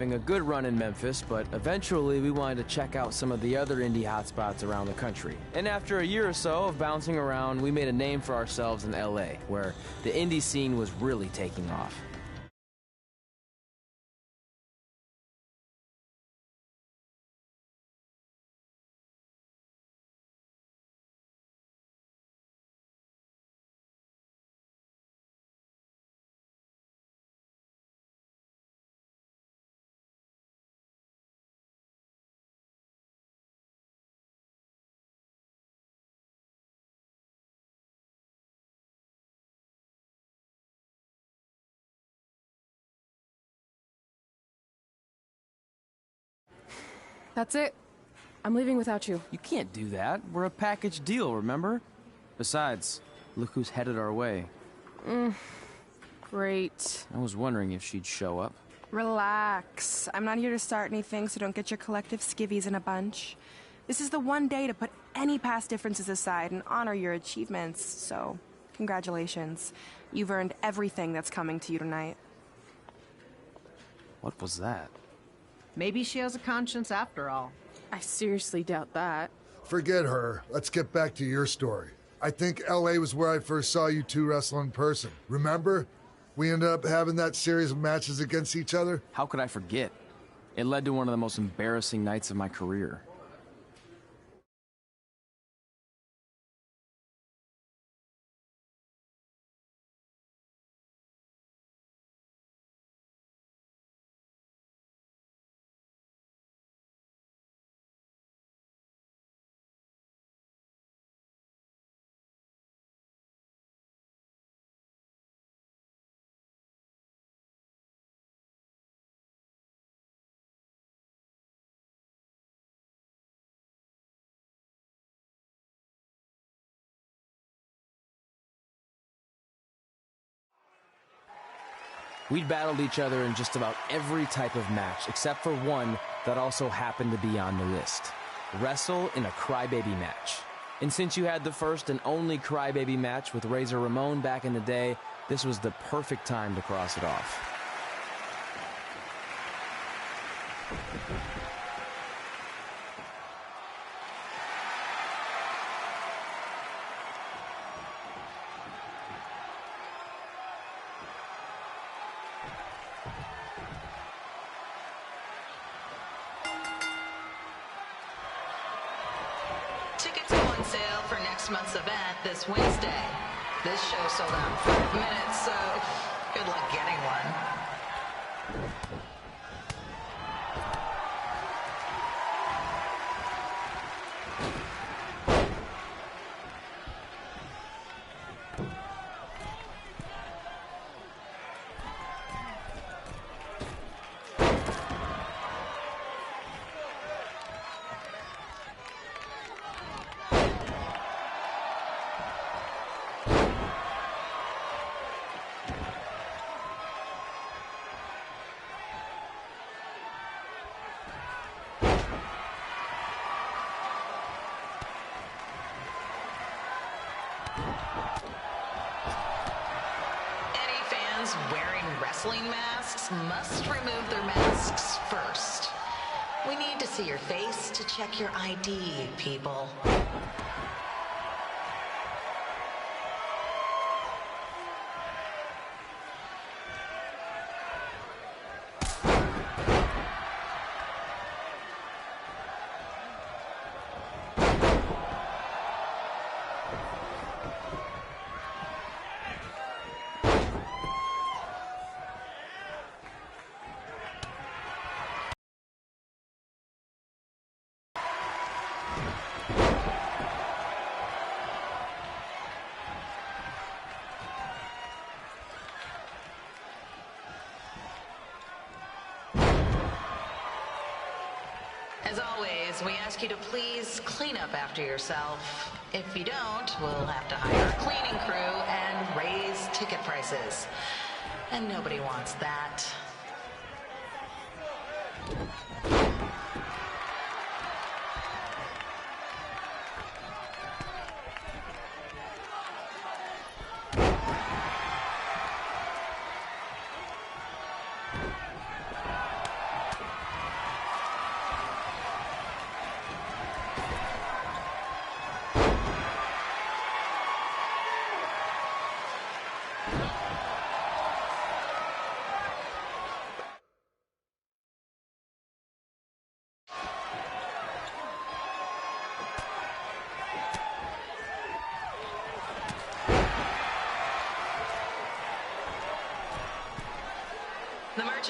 Having a good run in Memphis, but eventually we wanted to check out some of the other indie hotspots around the country. And after a year or so of bouncing around, we made a name for ourselves in LA, where the indie scene was really taking off. That's it. I'm leaving without you. You can't do that. We're a package deal, remember? Besides, look who's headed our way. Great. I was wondering if she'd show up. Relax. I'm not here to start anything, so don't get your collective skivvies in a bunch. This is the one day to put any past differences aside and honor your achievements, so congratulations. You've earned everything that's coming to you tonight. What was that? Maybe she has a conscience after all. I seriously doubt that. Forget her. Let's get back to your story. I think LA was where I first saw you two wrestle in person. Remember? We ended up having that series of matches against each other. How could I forget? It led to one of the most embarrassing nights of my career. We'd battled each other in just about every type of match, except for one that also happened to be on the list. Wrestle in a crybaby match. And since you had the first and only crybaby match with Razor Ramon back in the day, this was the perfect time to cross it off. Tickets go on sale for next month's event this Wednesday. This show sold out in 5 minutes, so good luck getting one. Any fans wearing wrestling masks must remove their masks first. We need to see your face to check your ID, people. As always, we ask you to please clean up after yourself. If you don't, we'll have to hire a cleaning crew and raise ticket prices. And nobody wants that.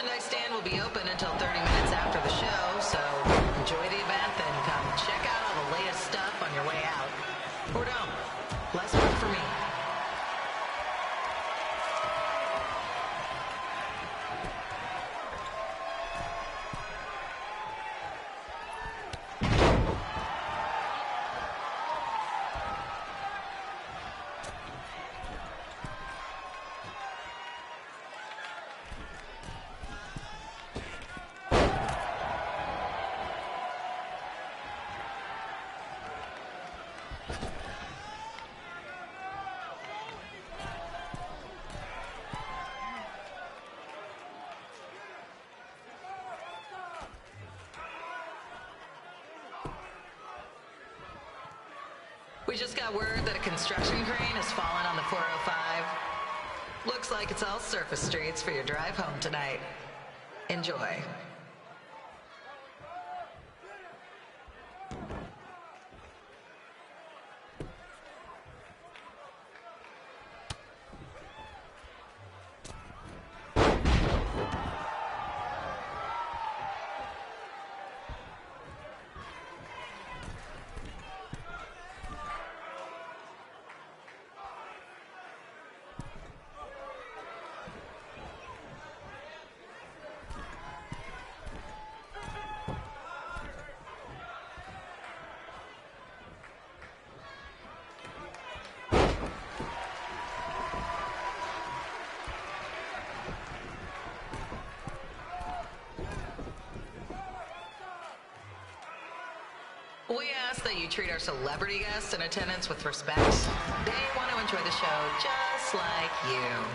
merchandise stand will be open until 30 minutes after the show, so enjoy the event, then come check out all the latest stuff on your way out. Or don't. Less work for me. We just got word that a construction crane has fallen on the 405. Looks like it's all surface streets for your drive home tonight. Enjoy. We ask that you treat our celebrity guests in attendance with respect. They want to enjoy the show just like you.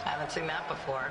Haven't seen that before.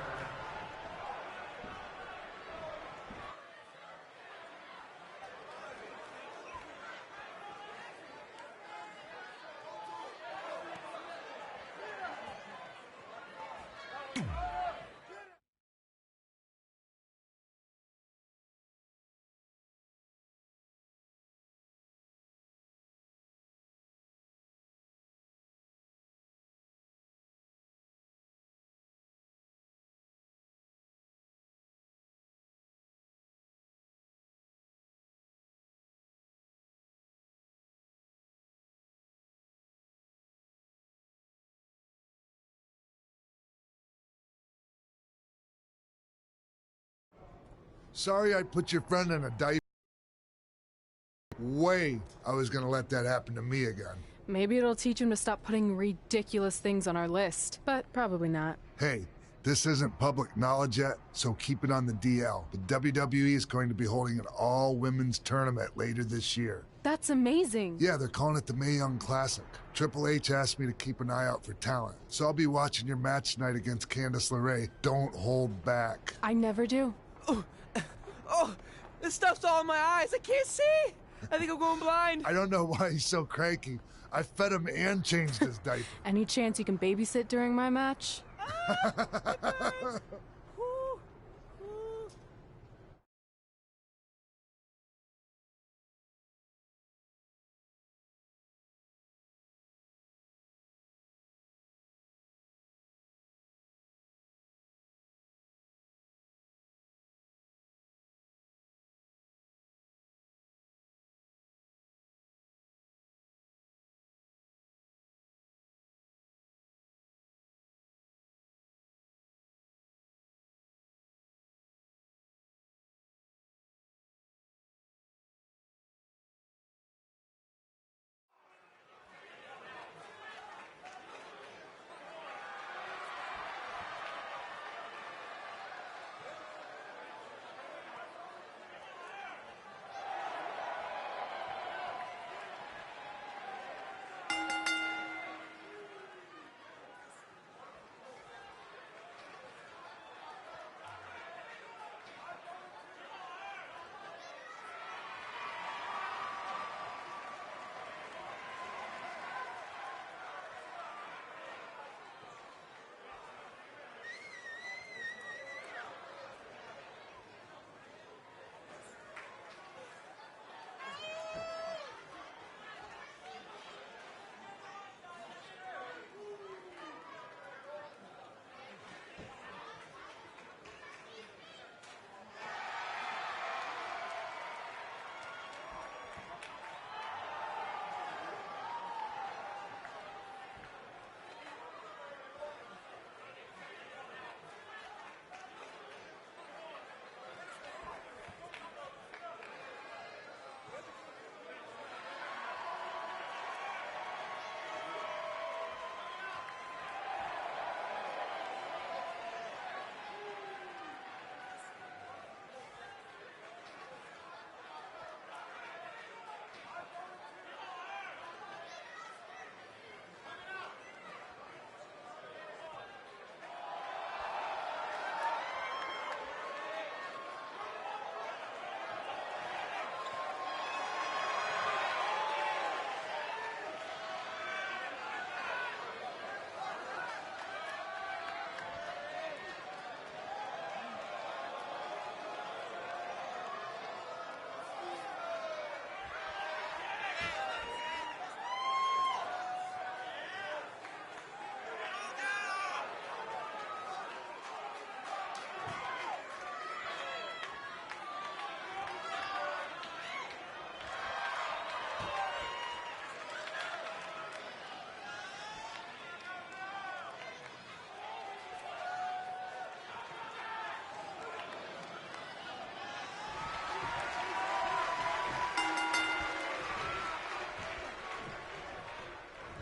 Sorry I put your friend in a dive. Way I was gonna let that happen to me again. Maybe it'll teach him to stop putting ridiculous things on our list, but probably not. Hey, this isn't public knowledge yet, so keep it on the DL. The WWE is going to be holding an all-women's tournament later this year. That's amazing. Yeah, they're calling it the Mae Young Classic. Triple H asked me to keep an eye out for talent, so I'll be watching your match tonight against Candice LeRae. Don't hold back. I never do. Oh, this stuff's all in my eyes. I can't see. I think I'm going blind. I don't know why he's so cranky. I fed him and changed his diaper. Any chance you can babysit during my match?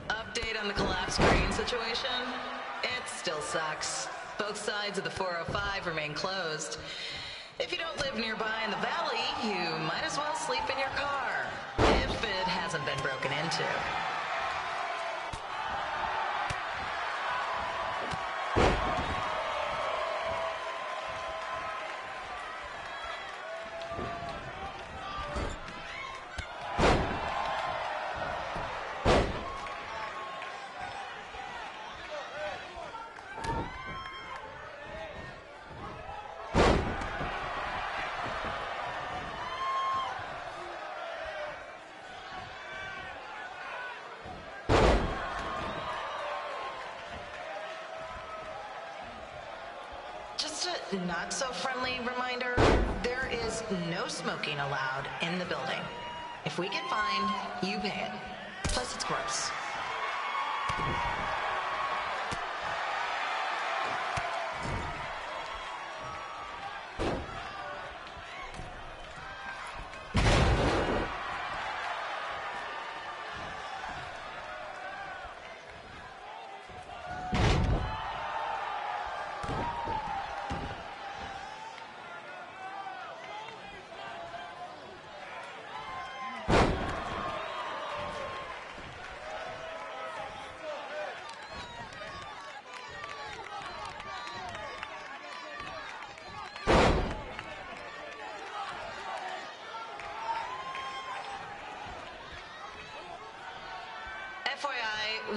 Update on the collapsed screen situation? It still sucks. Both sides of the 405 remain closed. If you don't live nearby in the valley, you might as well sleep in your car, if it hasn't been broken into. Just a not-so-friendly reminder, there is no smoking allowed in the building. If we get fined, you pay it. Plus, it's gross.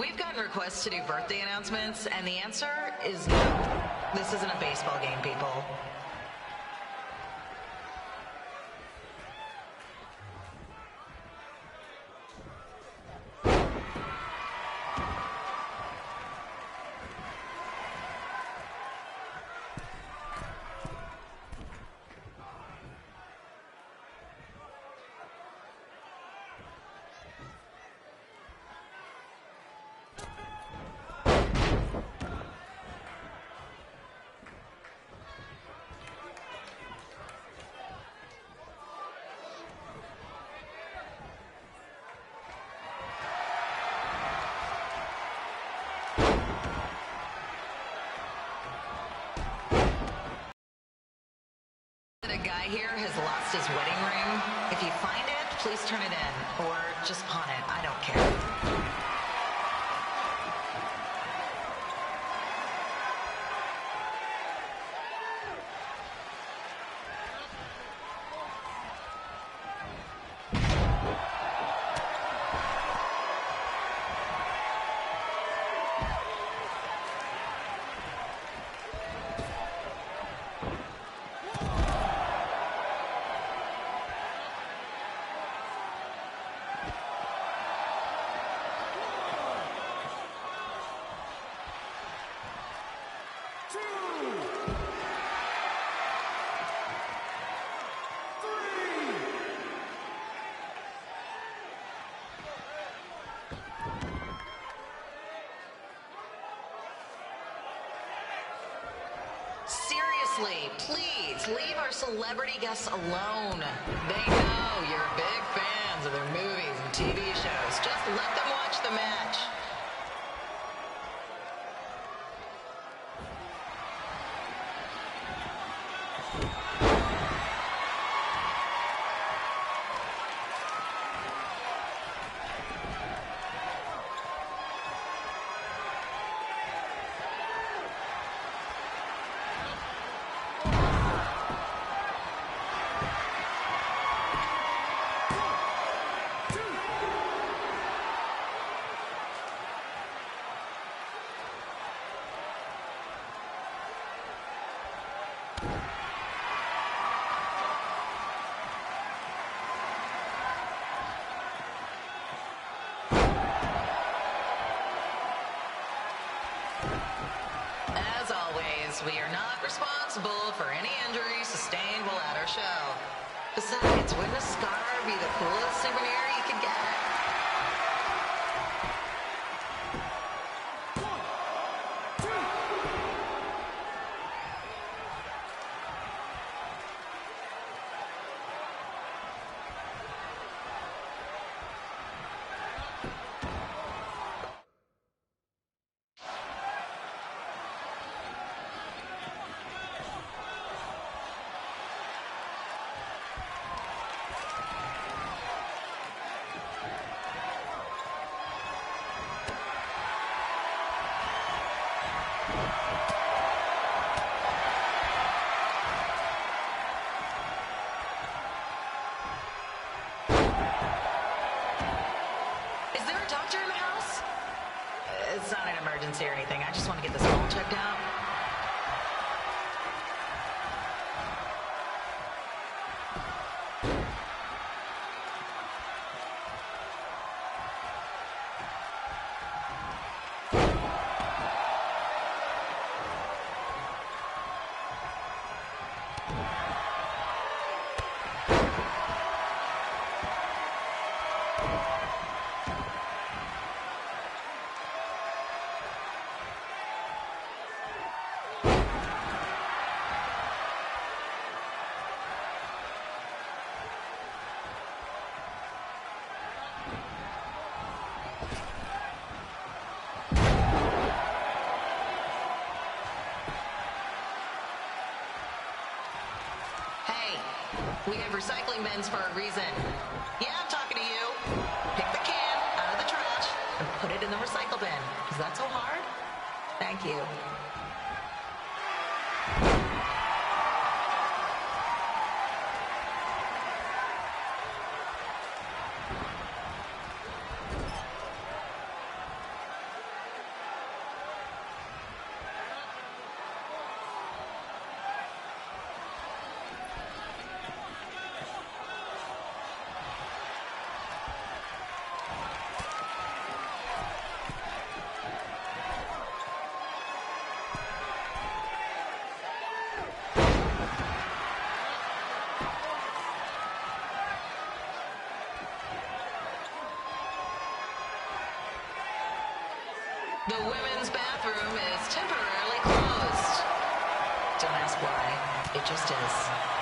we've gotten requests to do birthday announcements, and the answer is no. This isn't a baseball game, people. A guy here has lost his wedding ring. If you find it, please turn it in, or just pawn it. I don't care. Seriously, please leave our celebrity guests alone. They know you're big fans of their movies and TV shows. Just let them watch the match. As always, we are not responsible for any injuries sustained while at our show. Besides, wouldn't a scar be the coolest souvenir you could get? Is there a doctor in the house? It's not an emergency or anything. I just want to get this all checked out. Hey, we have recycling bins for a reason. Yeah, I'm talking to you. Pick the can out of the trash and put it in the recycle bin. Is that so hard? Thank you. The women's bathroom is temporarily closed. Don't ask why. It just is.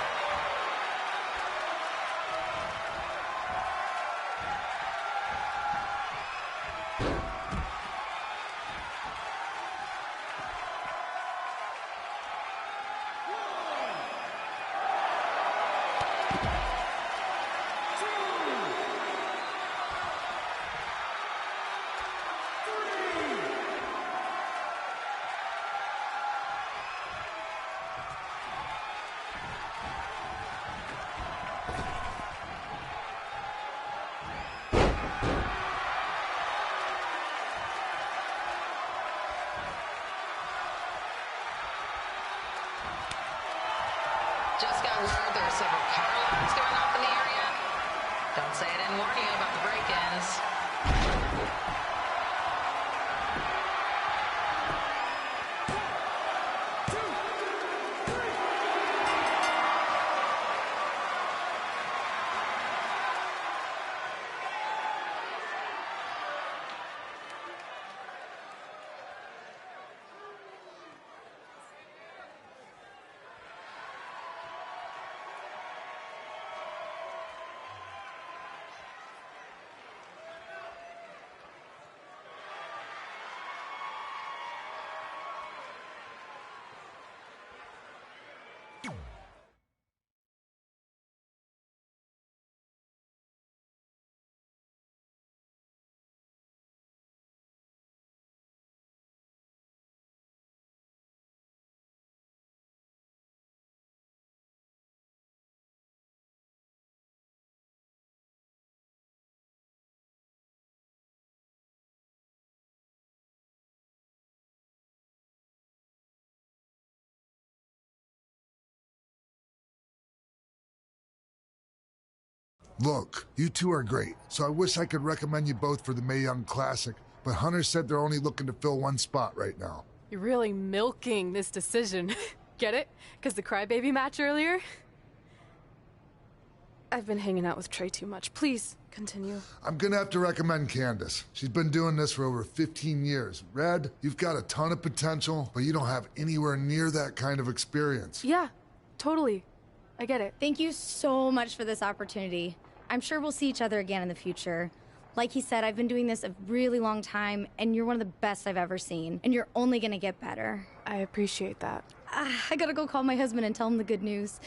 Just got word there are several car alarms going off in the area. Don't say I didn't warn you about the break-ins. Look, you two are great, so I wish I could recommend you both for the Mae Young Classic, but Hunter said they're only looking to fill one spot right now. You're really milking this decision. Get it? Because the crybaby match earlier? I've been hanging out with Trey too much. Please, continue. I'm gonna have to recommend Candace. She's been doing this for over 15 years. Red, you've got a ton of potential, but you don't have anywhere near that kind of experience. Yeah, totally. I get it. Thank you so much for this opportunity. I'm sure we'll see each other again in the future. Like he said, I've been doing this a really long time, and you're one of the best I've ever seen. And you're only gonna get better. I appreciate that. I gotta go call my husband and tell him the good news.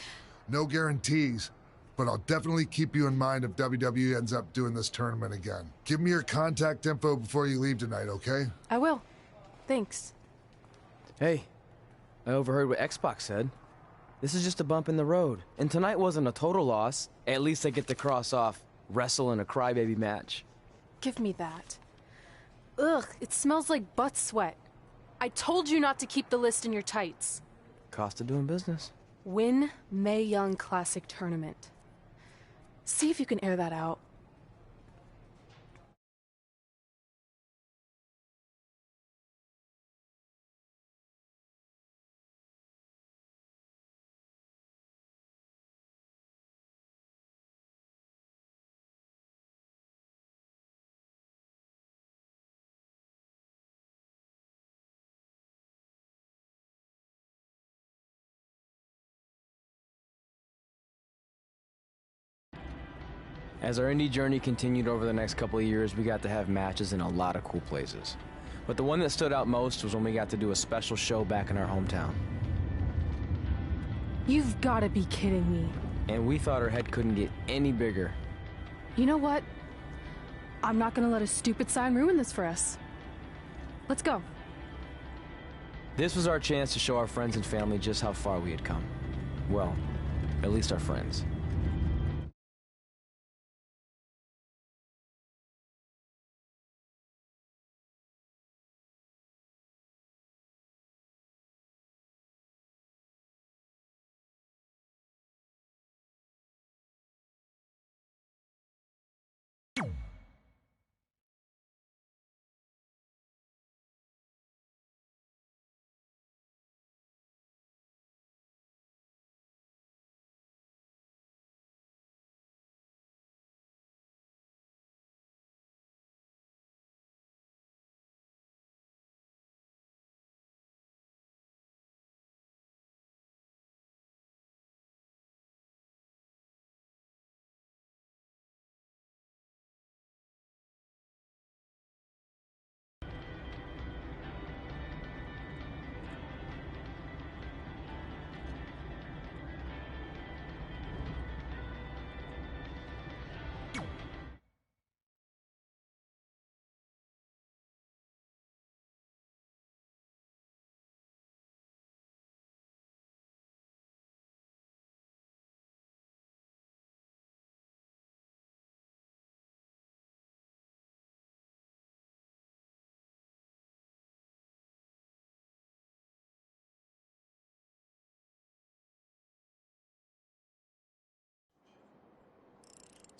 No guarantees, but I'll definitely keep you in mind if WWE ends up doing this tournament again. Give me your contact info before you leave tonight, okay? I will. Thanks. Hey, I overheard what Xbox said. This is just a bump in the road. And tonight wasn't a total loss. At least I get to cross off wrestle in a crybaby match. Give me that. Ugh, it smells like butt sweat. I told you not to keep the list in your tights. Cost of doing business. Win Mae Young Classic Tournament. See if you can air that out. As our indie journey continued over the next couple of years, we got to have matches in a lot of cool places. But the one that stood out most was when we got to do a special show back in our hometown. You've gotta be kidding me. And we thought our head couldn't get any bigger. You know what? I'm not gonna let a stupid sign ruin this for us. Let's go. This was our chance to show our friends and family just how far we had come. Well, at least our friends.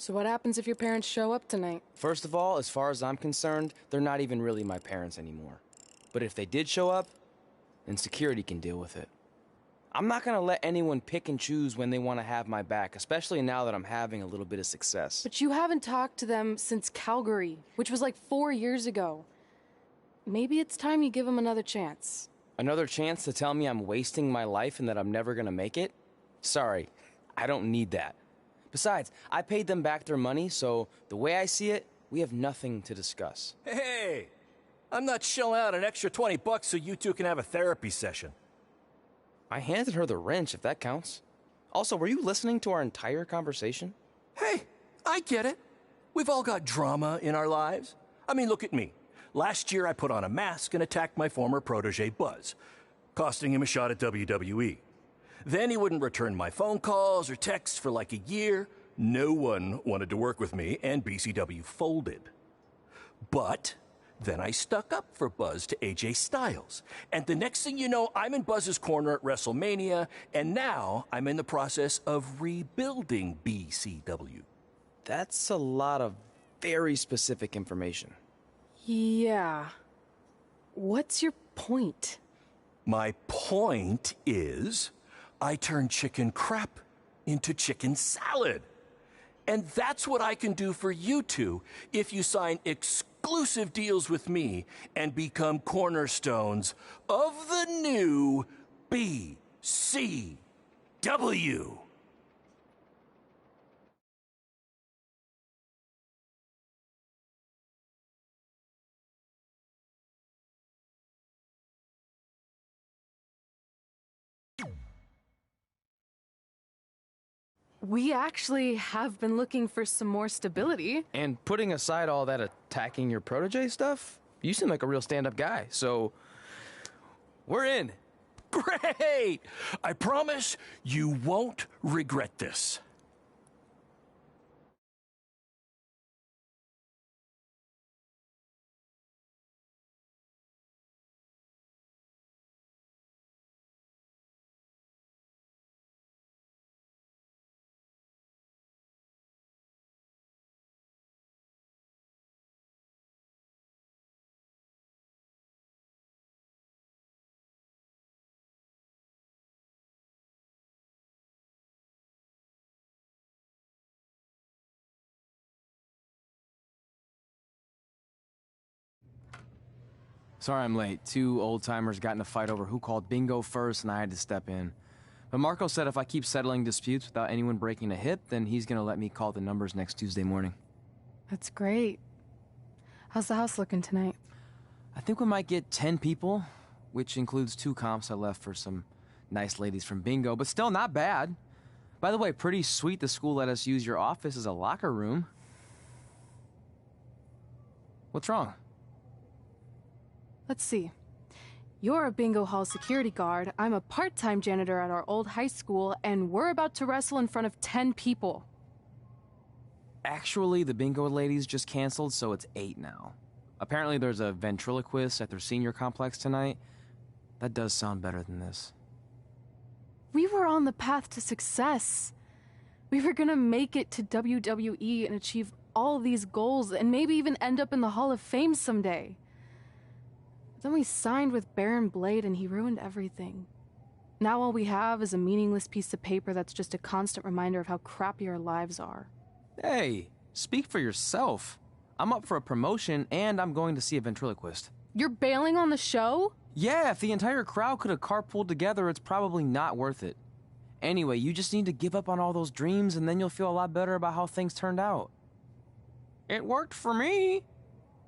So what happens if your parents show up tonight? First of all, as far as I'm concerned, they're not even really my parents anymore. But if they did show up, then security can deal with it. I'm not gonna let anyone pick and choose when they want to have my back, especially now that I'm having a little bit of success. But you haven't talked to them since Calgary, which was like 4 years ago. Maybe it's time you give them another chance. Another chance to tell me I'm wasting my life and that I'm never gonna make it? Sorry, I don't need that. Besides, I paid them back their money, so the way I see it, we have nothing to discuss. Hey, I'm not shelling out an extra $20 so you two can have a therapy session. I handed her the wrench, if that counts. Also, were you listening to our entire conversation? Hey, I get it. We've all got drama in our lives. I mean, look at me. Last year, I put on a mask and attacked my former protege, Buzz, costing him a shot at WWE. Then he wouldn't return my phone calls or texts for like a year. No one wanted to work with me, and BCW folded. But then I stuck up for Buzz to AJ Styles. And the next thing you know, I'm in Buzz's corner at WrestleMania, and now I'm in the process of rebuilding BCW. That's a lot of very specific information. Yeah. What's your point? My point is, I turned chicken crap into chicken salad. And that's what I can do for you two if you sign exclusive deals with me and become cornerstones of the new BCW. We actually have been looking for some more stability. And putting aside all that attacking your protege stuff, you seem like a real stand-up guy, so we're in. Great! I promise you won't regret this. Sorry I'm late. Two old-timers got in a fight over who called bingo first, and I had to step in. But Marco said if I keep settling disputes without anyone breaking a hip, then he's gonna let me call the numbers next Tuesday morning. That's great. How's the house looking tonight? I think we might get 10 people, which includes 2 comps I left for some nice ladies from bingo, but still not bad. By the way, pretty sweet the school let us use your office as a locker room. What's wrong? Let's see. You're a bingo hall security guard, I'm a part-time janitor at our old high school, and we're about to wrestle in front of 10 people. Actually, the bingo ladies just canceled, so it's 8 now. Apparently there's a ventriloquist at their senior complex tonight. That does sound better than this. We were on the path to success. We were gonna make it to WWE and achieve all these goals and maybe even end up in the Hall of Fame someday. Then we signed with Baron Blade and he ruined everything. Now all we have is a meaningless piece of paper that's just a constant reminder of how crappy our lives are. Hey, speak for yourself. I'm up for a promotion and I'm going to see a ventriloquist. You're bailing on the show? Yeah, if the entire crowd could have carpooled together, it's probably not worth it. Anyway, you just need to give up on all those dreams and then you'll feel a lot better about how things turned out. It worked for me.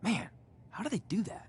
Man, how do they do that?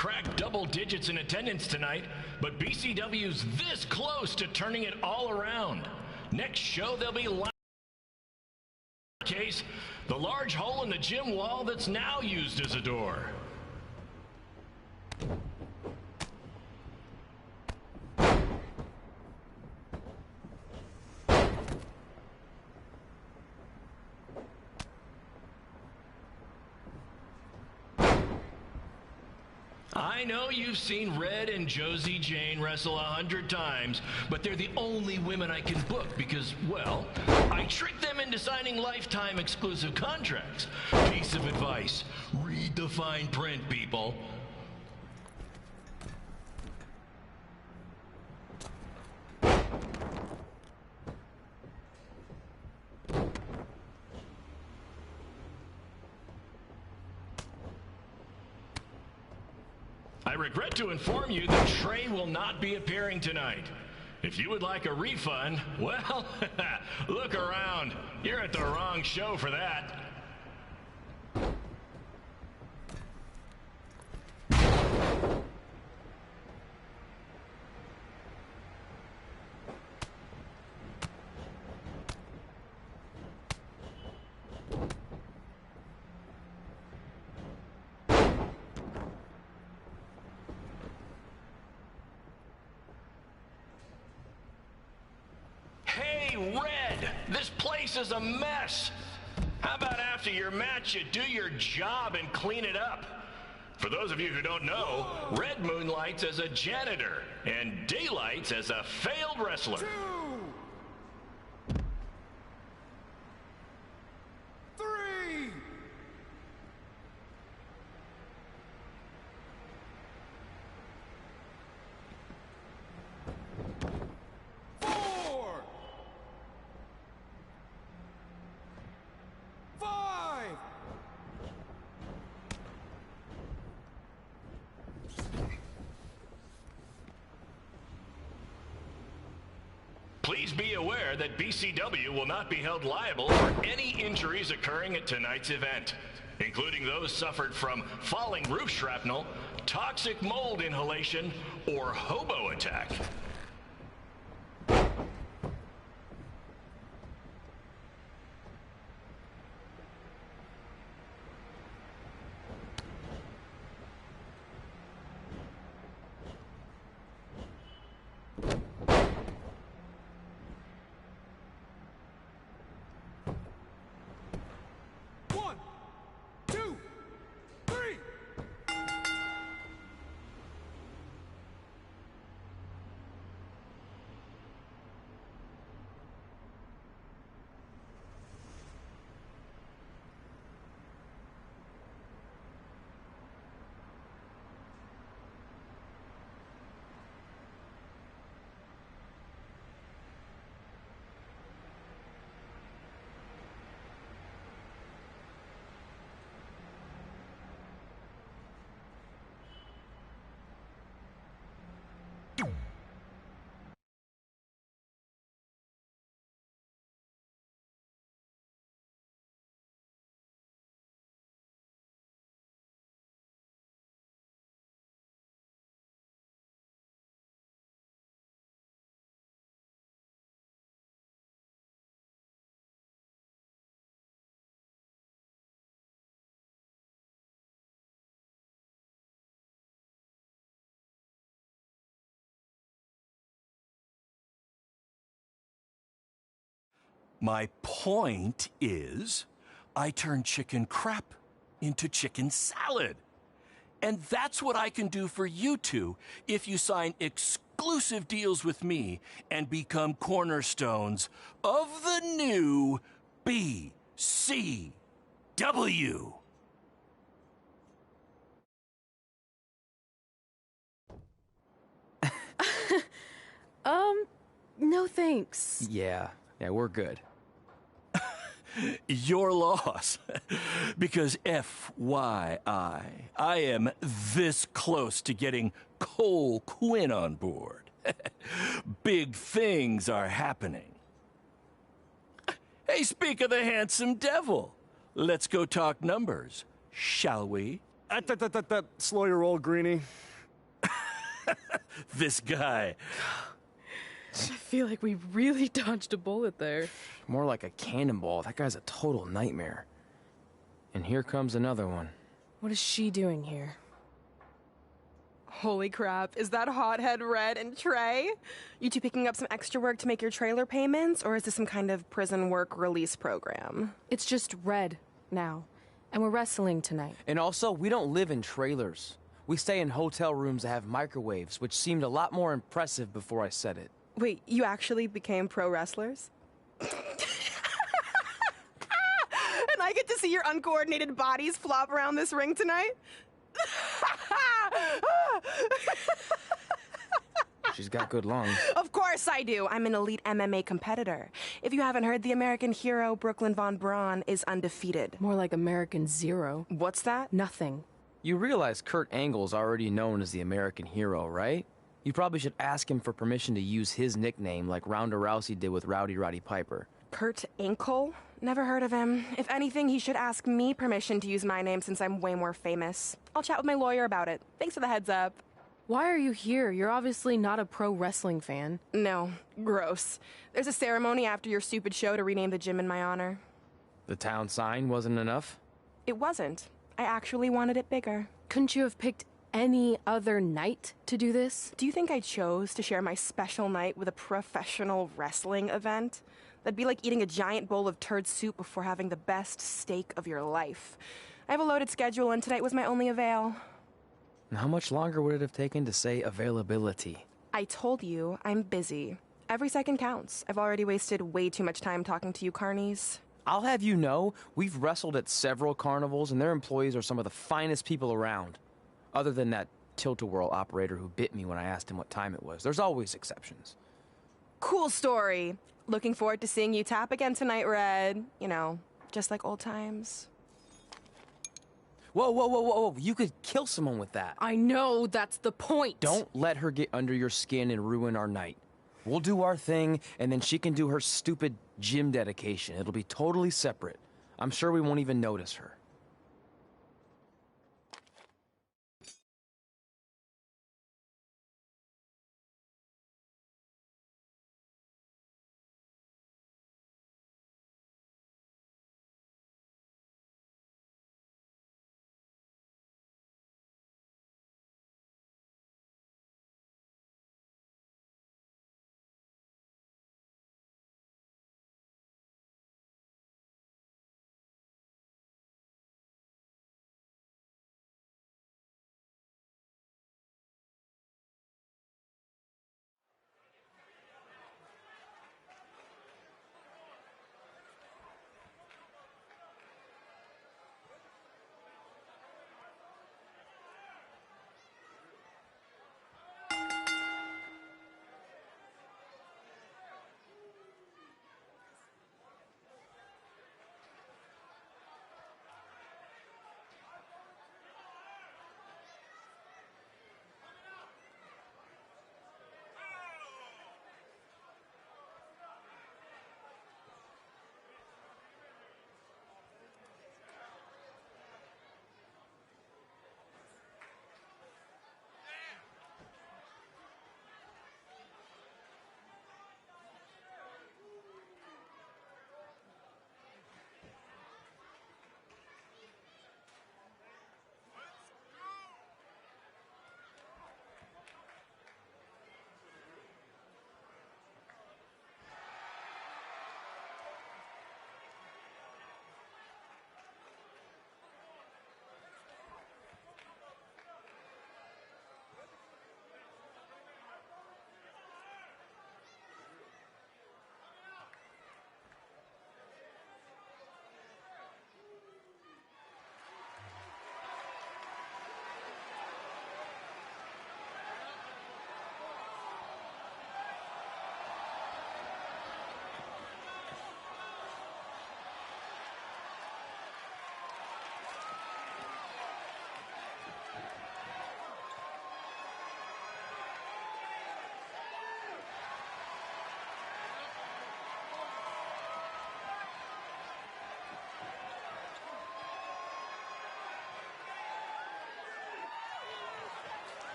crack double digits in attendance tonight, but BCW's this close to turning it all around. Next show, they'll be live. Case, the large hole in the gym wall that's now used as a door. I know you've seen Red and Josie Jane wrestle 100 times, but they're the only women I can book because, well, I tricked them into signing lifetime exclusive contracts. Piece of advice, read the fine print, people. I regret to inform you that Trey will not be appearing tonight. If you would like a refund, well, look around. You're at the wrong show for that. Red, this place is a mess. How about after your match you do your job and clean it up? For those of you who don't know, Red moonlights as a janitor and daylights as a failed wrestler. 2, 3. Please be aware that BCW will not be held liable for any injuries occurring at tonight's event, including those suffered from falling roof shrapnel, toxic mold inhalation, or hobo attack. My point is, I turn chicken crap into chicken salad. And that's what I can do for you two if you sign exclusive deals with me and become cornerstones of the new BCW. No thanks. Yeah, we're good. Your loss. Because FYI, I am this close to getting Cole Quinn on board. Big things are happening. Hey, speak of the handsome devil. Let's go talk numbers, shall we? Slow your roll, Greenie. This guy. I feel like we really dodged a bullet there. More like a cannonball. That guy's a total nightmare. And here comes another one. What is she doing here? Holy crap, is that hothead Red and Trey? You two picking up some extra work to make your trailer payments, or is this some kind of prison work release program? It's just Red now, and we're wrestling tonight. And also, we don't live in trailers. We stay in hotel rooms that have microwaves, which seemed a lot more impressive before I said it. Wait, you actually became pro wrestlers? And I get to see your uncoordinated bodies flop around this ring tonight? She's got good lungs. Of course I do. I'm an elite MMA competitor. If you haven't heard, the American hero Brooklyn Von Braun is undefeated. More like American Zero. What's that? Nothing. You realize Kurt Angle's already known as the American hero, right? You probably should ask him for permission to use his nickname like Ronda Rousey did with Rowdy Roddy Piper. Kurt Angle? Never heard of him. If anything, he should ask me permission to use my name since I'm way more famous. I'll chat with my lawyer about it. Thanks for the heads up. Why are you here? You're obviously not a pro wrestling fan. No, gross. There's a ceremony after your stupid show to rename the gym in my honor. The town sign wasn't enough? It wasn't. I actually wanted it bigger. Couldn't you have picked any other night to do this? Do you think I chose to share my special night with a professional wrestling event? That'd be like eating a giant bowl of turd soup before having the best steak of your life. I have a loaded schedule, and tonight was my only avail. And how much longer would it have taken to say availability? I told you, I'm busy. Every second counts. I've already wasted way too much time talking to you carnies. I'll have you know, we've wrestled at several carnivals, and their employees are some of the finest people around. Other than that tilt-a-whirl operator who bit me when I asked him what time it was. There's always exceptions. Cool story. Looking forward to seeing you tap again tonight, Red. You know, just like old times. Whoa, whoa, whoa, whoa, whoa. You could kill someone with that. I know, that's the point. Don't let her get under your skin and ruin our night. We'll do our thing, and then she can do her stupid gym dedication. It'll be totally separate. I'm sure we won't even notice her.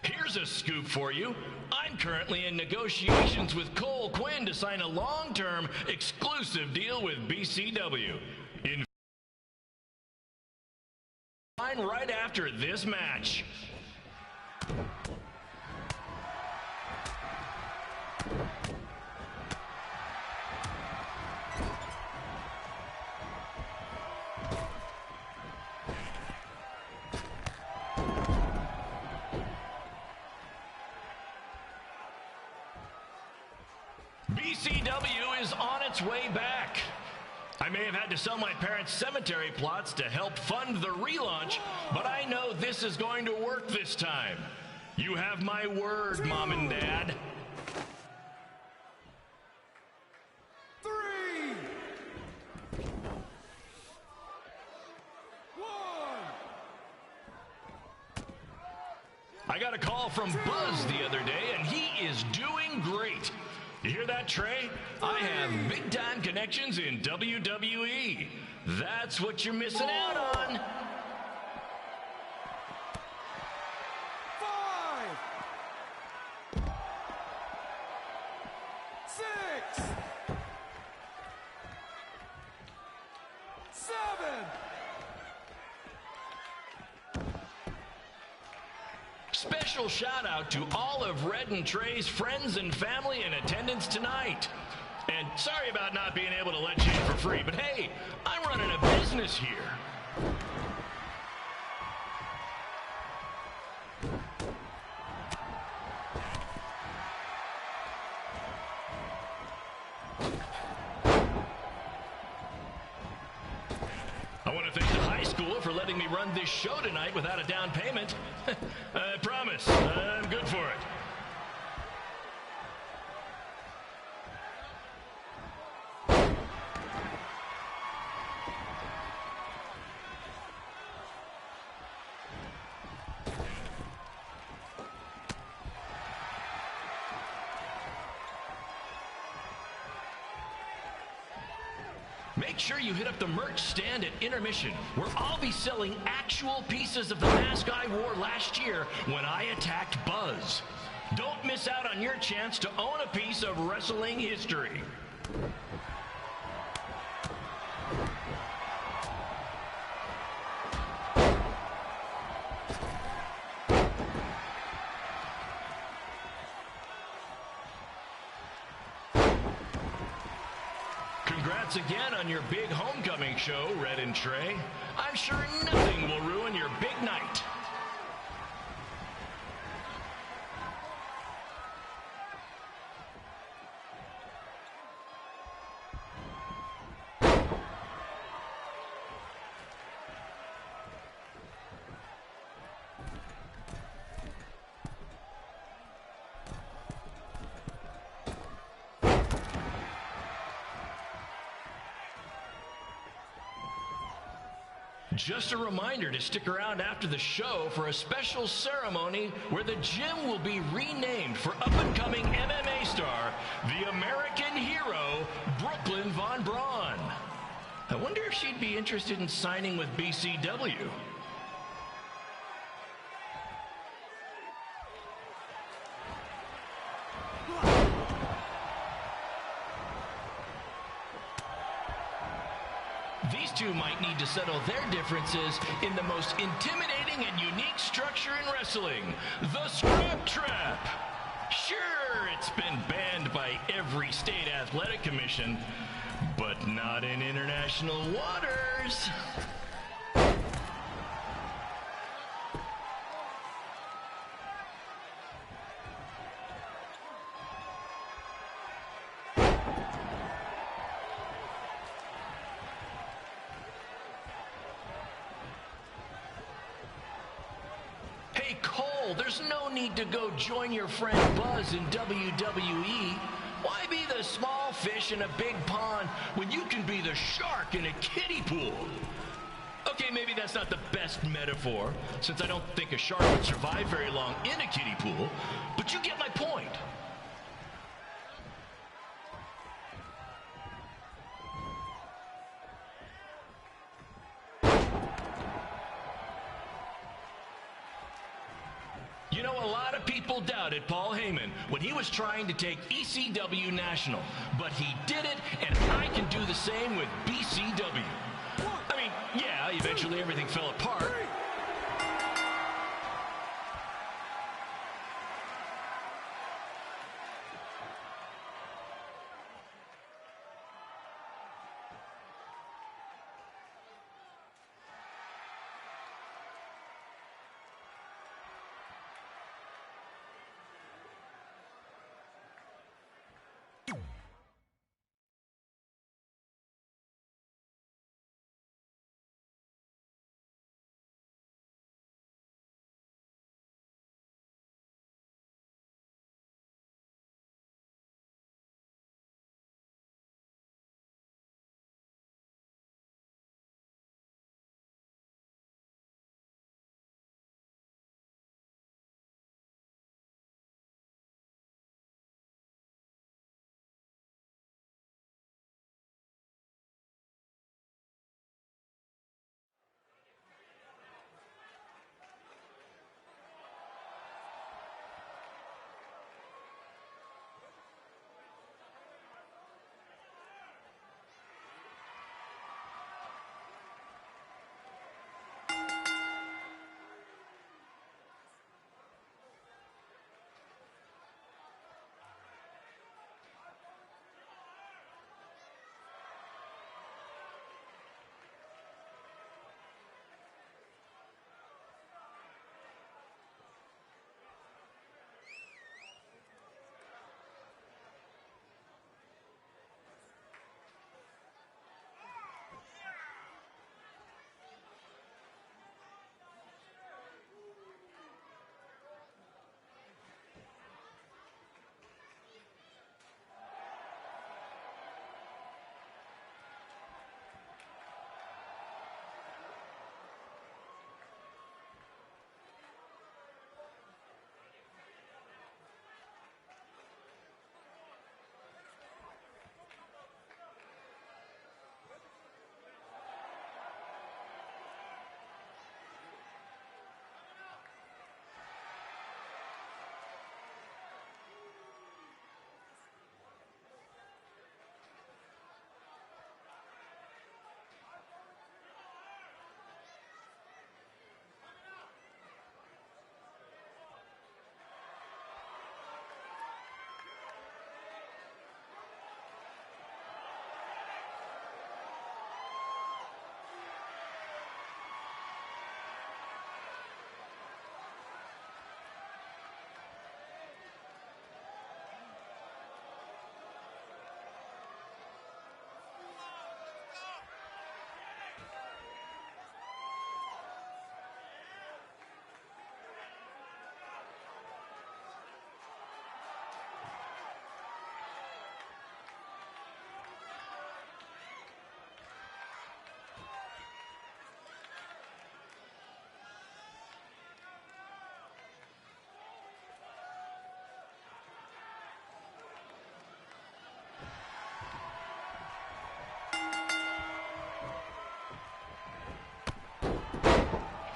Here's a scoop for you. I'm currently in negotiations with Cole Quinn to sign a long-term exclusive deal with BCW. In line right after this match. BCW is on its way back. I may have had to sell my parents' cemetery plots to help fund the relaunch, but I know this is going to work this time. You have my word, Mom and Dad. 3, 1. I got a call from Buzz the other day, and he is doing great. You hear that, Trey? I have big-time connections in WWE. That's what you're missing out on. 5, 6, 7. Special shout out to all of Red and Trey's friends and family in attendance tonight. And sorry about not being able to let you in for free, but hey, I'm running a business here. I want to thank the high school for letting me run this show tonight without a down payment. I promise, I'm good for it. Make sure you hit up the merch stand at intermission, where I'll be selling actual pieces of the mask I wore last year when I attacked Buzz. Don't miss out on your chance to own a piece of wrestling history. Congrats again on your big homecoming show, Red and Trey. I'm sure nothing will ruin your big night. Just a reminder to stick around after the show for a special ceremony where the gym will be renamed for up-and-coming MMA star, the American hero, Brooklyn Von Braun. I wonder if she'd be interested in signing with BCW. These two might need to settle their differences in the most intimidating and unique structure in wrestling, the Scrap Trap. Sure, it's been banned by every state athletic commission, but not in international waters. Hey, Cole, there's no need to go join your friend Buzz in WWE. Why be the small fish in a big pond when you can be the shark in a kiddie pool? Okay, maybe that's not the best metaphor, since I don't think a shark would survive very long in a kiddie pool, but you get my point. You know, a lot of people doubted Paul Heyman when he was trying to take ECW National, but he did it, and I can do the same with BCW. I mean, yeah, eventually everything fell apart.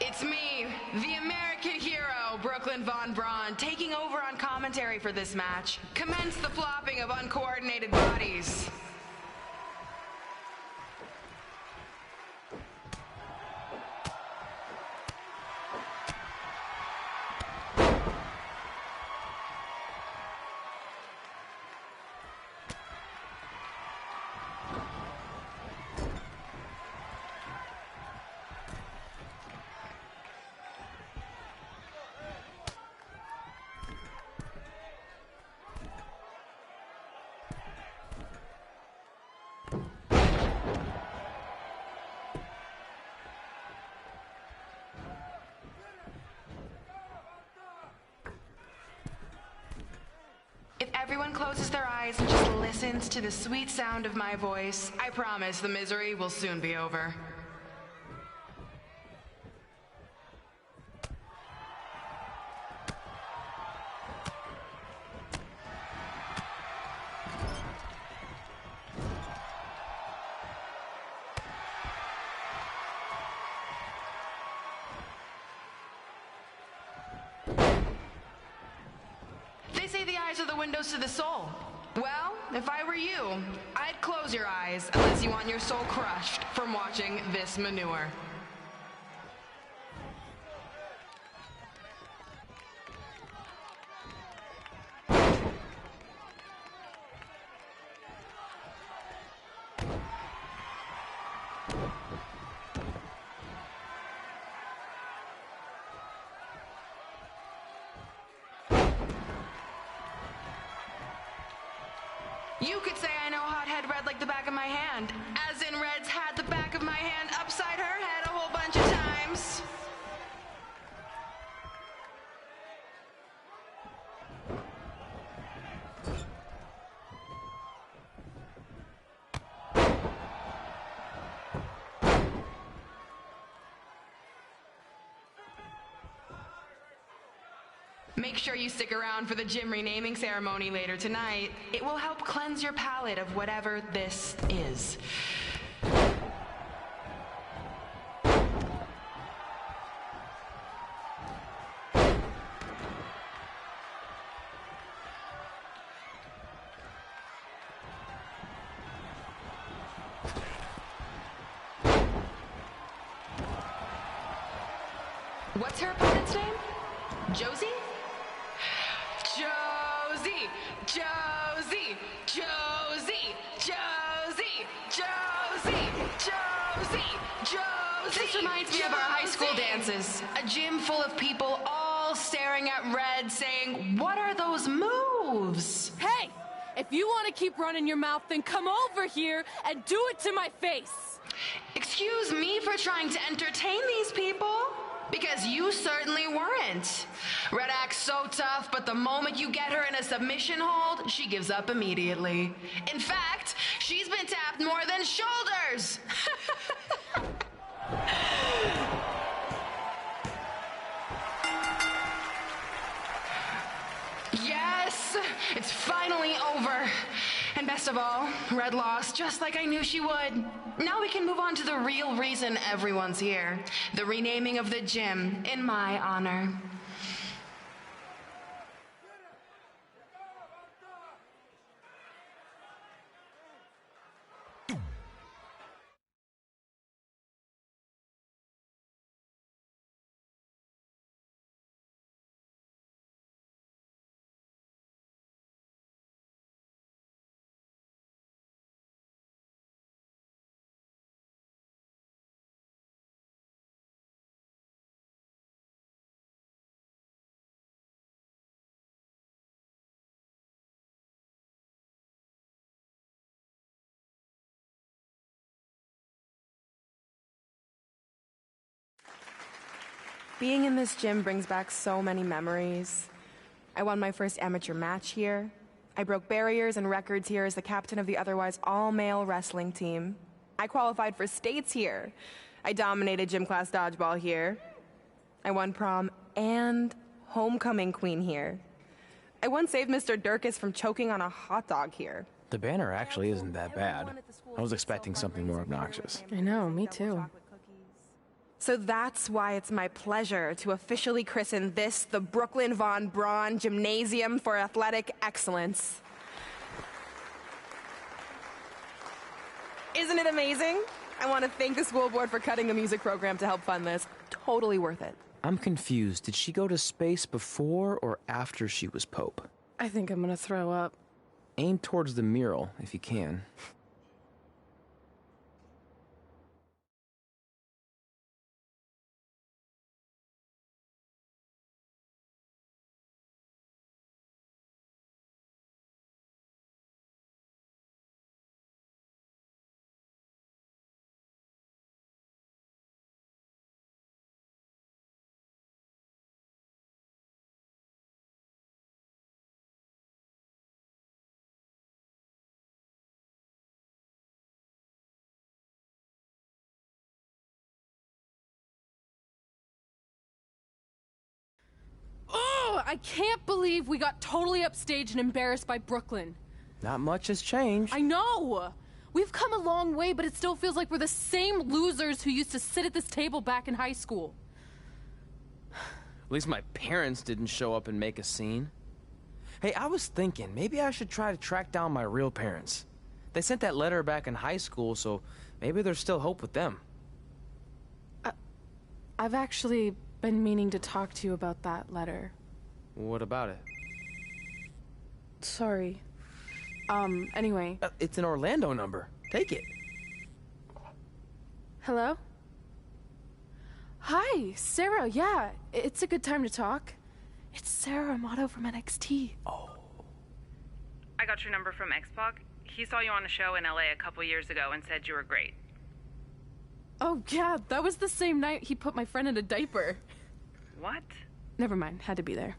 It's me, the American hero, Brooklyn Von Braun, taking over on commentary for this match. Commence the flopping of uncoordinated bodies. If everyone closes their eyes and just listens to the sweet sound of my voice, I promise the misery will soon be over. the eyes are the windows to the soul. Well, if I were you, I'd close your eyes unless you want your soul crushed from watching this manure. You could say I know hothead red like the back of my hand, as in Red's had the back of my hand upside her head a whole bunch of times. Make sure you stick around for the gym renaming ceremony later tonight. It will help cleanse your palate of whatever this is. What's her opponent's name? Josie? Josie! Josie! Josie! Josie! Josie! Josie! Josie! This reminds me of our high school dances. A gym full of people all staring at Red saying, "What are those moves?" Hey! If you want to keep running your mouth, then come over here and do it to my face! Excuse me for trying to entertain these people? Because you certainly weren't. Red acts so tough, but the moment you get her in a submission hold, she gives up immediately. In fact, she's been tapped more than shoulders. Yes, it's finally over. And best of all, Red lost just like I knew she would. Now we can move on to the real reason everyone's here. The renaming of the gym in my honor. Being in this gym brings back so many memories. I won my first amateur match here. I broke barriers and records here as the captain of the otherwise all-male wrestling team. I qualified for states here. I dominated gym class dodgeball here. I won prom and homecoming queen here. I once saved Mr. Durkis from choking on a hot dog here. The banner actually isn't that bad. I was expecting something more obnoxious. I know, me too. So that's why it's my pleasure to officially christen this the Brooklyn Von Braun Gymnasium for Athletic Excellence. Isn't it amazing? I want to thank the school board for cutting a music program to help fund this. Totally worth it. I'm confused. Did she go to space before or after she was Pope? I think I'm gonna throw up. Aim towards the mural, if you can. Oh, I can't believe we got totally upstaged and embarrassed by Brooklyn. Not much has changed. I know! We've come a long way, but it still feels like we're the same losers who used to sit at this table back in high school. At least my parents didn't show up and make a scene. Hey, I was thinking, maybe I should try to track down my real parents. They sent that letter back in high school, so maybe there's still hope with them. I've actually been meaning to talk to you about that letter. What about it? Sorry. Anyway. It's an Orlando number. Take it. Hello? Hi, Sarah, yeah. It's a good time to talk. It's Sarah Amato from NXT. Oh. I got your number from X-Pac. He saw you on a show in LA a couple years ago and said you were great. Oh, yeah, that was the same night he put my friend in a diaper. What? Never mind, had to be there.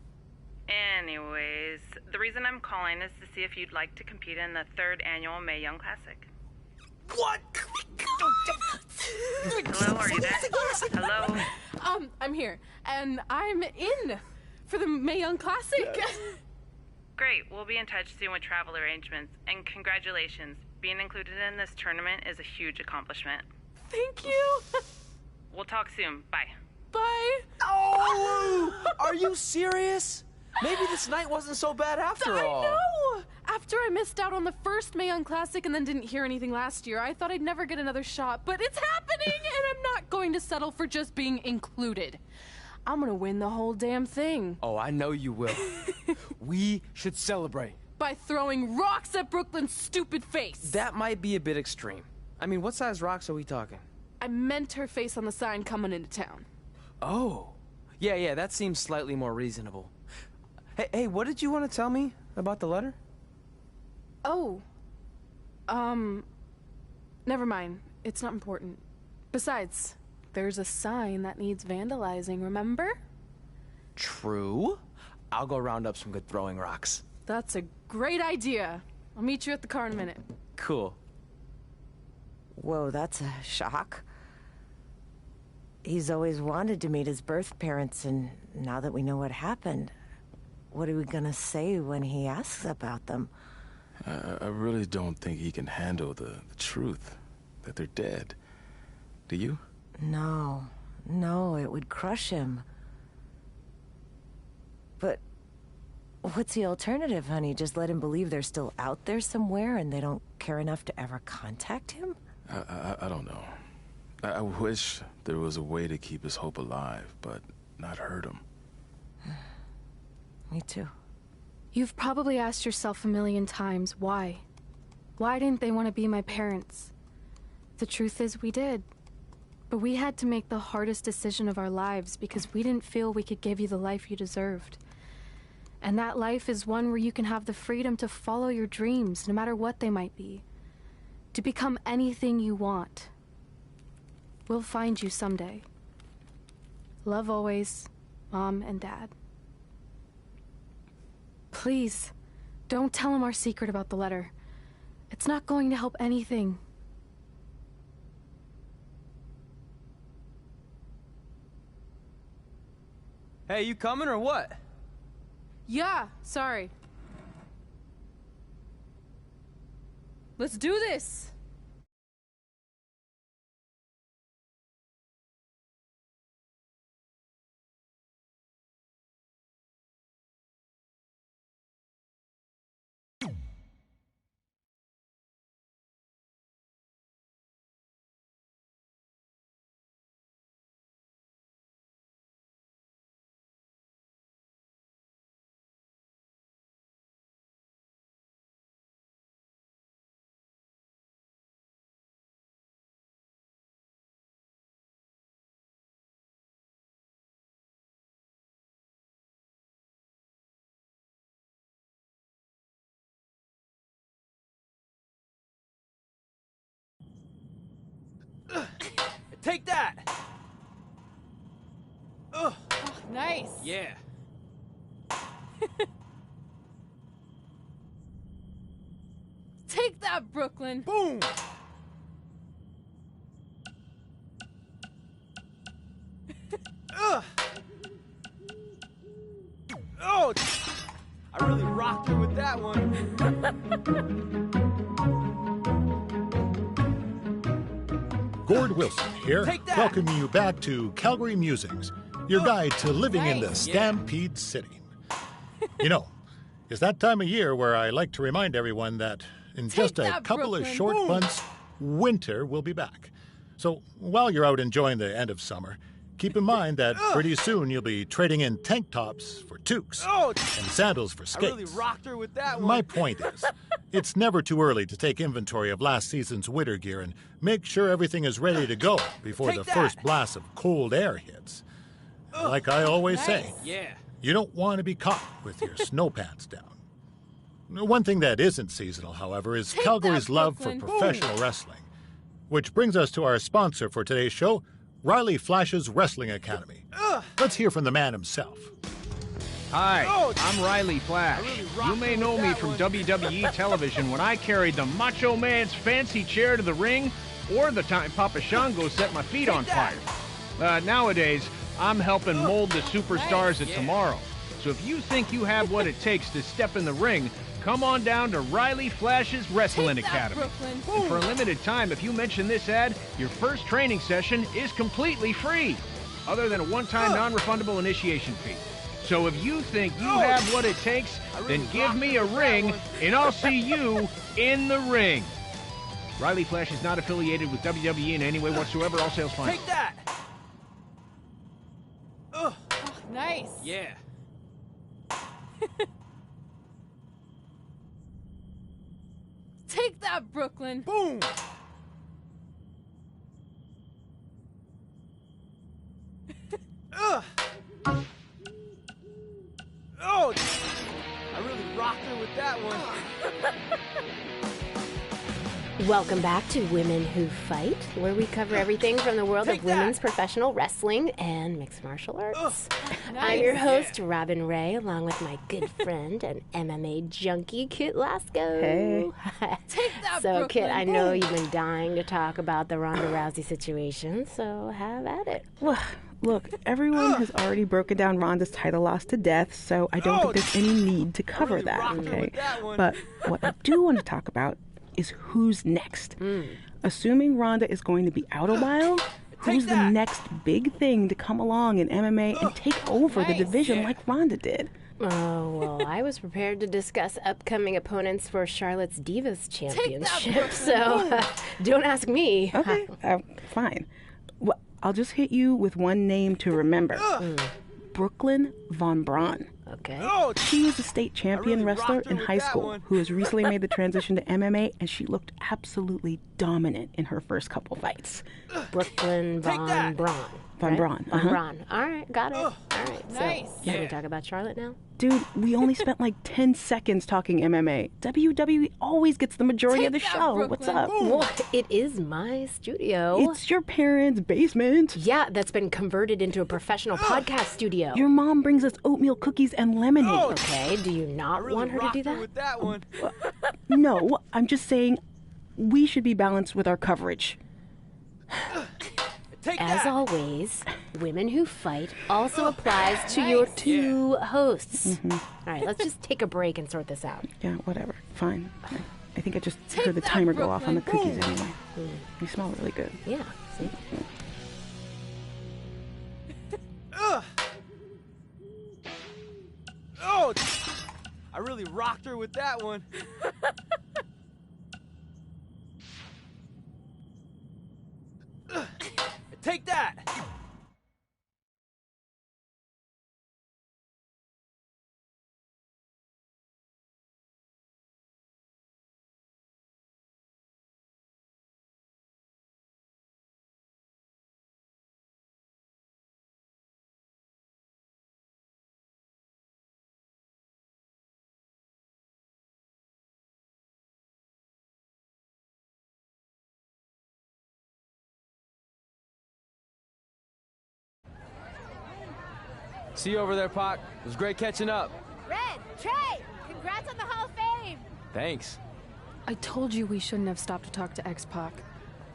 Anyways, the reason I'm calling is to see if you'd like to compete in the 3rd annual Mae Young Classic. What? Hello, are you there? Hello? I'm here, and I'm in for the Mae Young Classic. Great, we'll be in touch soon with travel arrangements, and congratulations. Being included in this tournament is a huge accomplishment. Thank you. We'll talk soon. Bye. Bye. Oh! Are you serious? Maybe this night wasn't so bad after all. I know! After I missed out on the first Mae Young Classic and then didn't hear anything last year, I thought I'd never get another shot, but it's happening, and I'm not going to settle for just being included. I'm gonna win the whole damn thing. Oh, I know you will. We should celebrate. By throwing rocks at Brooklyn's stupid face. That might be a bit extreme. I mean, what size rocks are we talking? I meant her face on the sign coming into town. Oh. Yeah, that seems slightly more reasonable. Hey, what did you want to tell me about the letter? Oh. Never mind. It's not important. Besides, there's a sign that needs vandalizing, remember? True. I'll go round up some good throwing rocks. That's a great idea. I'll meet you at the car in a minute. Cool. Whoa, that's a shock. He's always wanted to meet his birth parents, and now that we know what happened, what are we gonna say when he asks about them? I really don't think he can handle the truth, that they're dead. Do you? No, it would crush him. But what's the alternative, honey? Just let him believe they're still out there somewhere and they don't care enough to ever contact him? I don't know. I wish there was a way to keep his hope alive, but not hurt him. Me too. You've probably asked yourself a million times, why? Why didn't they want to be my parents? The truth is, we did. But we had to make the hardest decision of our lives because we didn't feel we could give you the life you deserved. And that life is one where you can have the freedom to follow your dreams, no matter what they might be. To become anything you want. We'll find you someday. Love always, Mom and Dad. Please, don't tell him our secret about the letter. It's not going to help anything. Hey, you coming or what? Yeah, sorry. Let's do this! Take that! Ugh. Oh, nice! Yeah. Take that, Brooklyn! Boom! Ugh! Oh! I really rocked you with that one. Gord Wilson here, welcoming you back to Calgary Musings, your guide to living in the Stampede City. You know, is that time of year where I like to remind everyone that in just a couple of short months, winter will be back. So while you're out enjoying the end of summer, keep in mind that pretty soon you'll be trading in tank tops for toques and sandals for skates. I really rocked her with that one. My point is, it's never too early to take inventory of last season's winter gear and make sure everything is ready to go before the first blast of cold air hits. Like I always say, you don't want to be caught with your snow pants down. One thing that isn't seasonal, however, is Calgary's love for professional wrestling. Which brings us to our sponsor for today's show, Riley Flash's Wrestling Academy. Let's hear from the man himself. Hi, I'm Riley Flash. You may know me from WWE television when I carried the Macho Man's fancy chair to the ring, or the time Papa Shango set my feet on fire. Nowadays, I'm helping mold the superstars of tomorrow. So if you think you have what it takes to step in the ring, come on down to Riley Flash's Wrestling Academy. And for a limited time, if you mention this ad, your first training session is completely free, other than a one-time non-refundable initiation fee. So if you think you have what it takes, then give me a ring, and I'll see you in the ring. Riley Flash is not affiliated with WWE in any way whatsoever. All sales fine. Take that! Oh, nice. Yeah. Take that, Brooklyn. Boom! Oh! I really rocked her with that one. Welcome back to Women Who Fight, where we cover everything from the world of women's professional wrestling and mixed martial arts. I'm your host, Robin Ray, along with my good friend and MMA junkie, Kit Lasco. Hey. Take that, so, Brooklyn. Kit, I know you've been dying to talk about the Ronda Rousey situation, so have at it. Well, look, everyone has already broken down Ronda's title loss to death, so I don't think there's any need to cover that, okay? But what I do want to talk about is who's next. Assuming Ronda is going to be out a while, who's the next big thing to come along in MMA and take over the division like Ronda did? Oh, well, I was prepared to discuss upcoming opponents for Charlotte's Divas Championship, so don't ask me. Okay, fine. Well, I'll just hit you with one name to remember. Brooklyn Von Braun. Okay. She was a state champion wrestler in high school who has recently made the transition to MMA, and she looked absolutely dominant in her first couple fights. Brooklyn Von Braun. Von Braun. Von Braun. All right, got it. All right, nice. So can we talk about Charlotte now? Dude, we only spent like 10 seconds talking MMA. WWE always gets the majority of the show. Brooklyn. What's up? Well, it is my studio. It's your parents' basement. Yeah, that's been converted into a professional podcast studio. Your mom brings us oatmeal cookies and lemonade. Okay, do you not want her to do that? With that one. No, I'm just saying we should be balanced with our coverage. As always, Women Who Fight also applies to your two hosts. All right, let's just take a break and sort this out. Yeah, whatever. Fine. I think I just heard the timer go off on the cookies anyway. They smell really good. Yeah, see? I really rocked her with that one. Take that! See you over there, Pac. It was great catching up. Red, Trey, congrats on the Hall of Fame. Thanks. I told you we shouldn't have stopped to talk to X-Pac.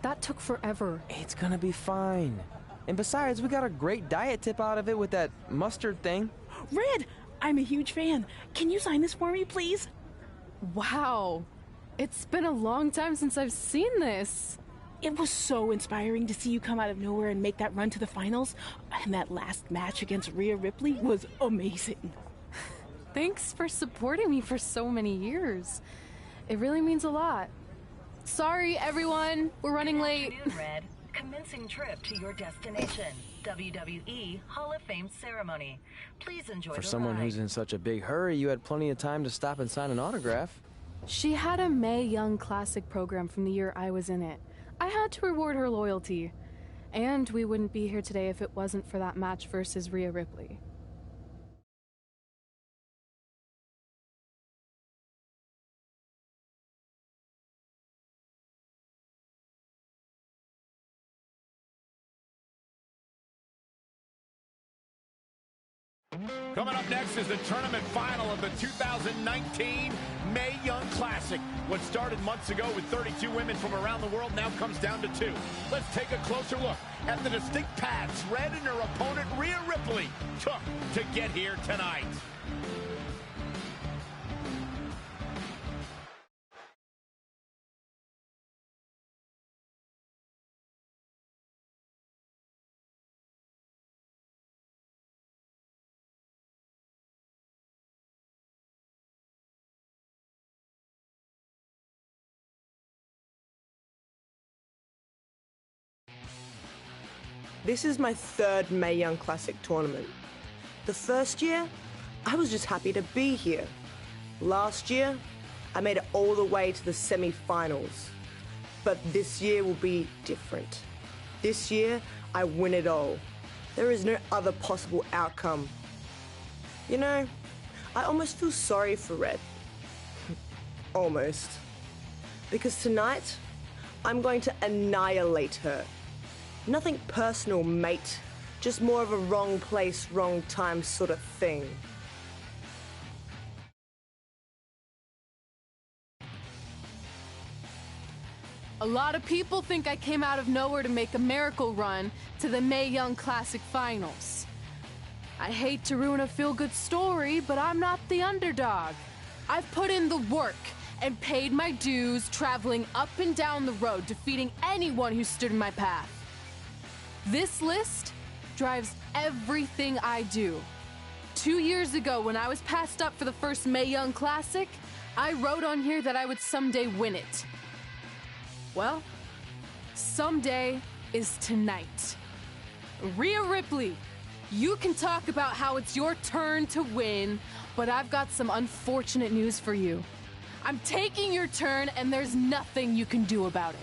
That took forever. It's gonna be fine. And besides, we got a great diet tip out of it with that mustard thing. Red, I'm a huge fan. Can you sign this for me, please? Wow. It's been a long time since I've seen this. It was so inspiring to see you come out of nowhere and make that run to the finals. And that last match against Rhea Ripley was amazing. Thanks for supporting me for so many years. It really means a lot. Sorry, everyone. We're running late. Good afternoon, Red. Commencing trip to your destination. WWE Hall of Fame ceremony. Please enjoy For the someone ride. who's in such a big hurry, you had plenty of time to stop and sign an autograph. She had a Mae Young Classic program from the year I was in it. I had to reward her loyalty. And we wouldn't be here today if it wasn't for that match versus Rhea Ripley. Coming up next is the tournament final of the 2019 Mae Young Classic. What started months ago with 32 women from around the world now comes down to 2. Let's take a closer look at the distinct paths Red and her opponent Rhea Ripley took to get here tonight. This is my 3rd Mae Young Classic tournament. The first year, I was just happy to be here. Last year, I made it all the way to the semi-finals. But this year will be different. This year, I win it all. There is no other possible outcome. You know, I almost feel sorry for Red. Almost. Because tonight, I'm going to annihilate her. Nothing personal, mate. Just more of a wrong place, wrong time sort of thing. A lot of people think I came out of nowhere to make a miracle run to the Mae Young Classic Finals. I hate to ruin a feel-good story, but I'm not the underdog. I've put in the work and paid my dues traveling up and down the road, defeating anyone who stood in my path. This list drives everything I do. 2 years ago, when I was passed up for the first Mae Young Classic, I wrote on here that I would someday win it. Well, someday is tonight. Rhea Ripley, you can talk about how it's your turn to win, but I've got some unfortunate news for you. I'm taking your turn, and there's nothing you can do about it.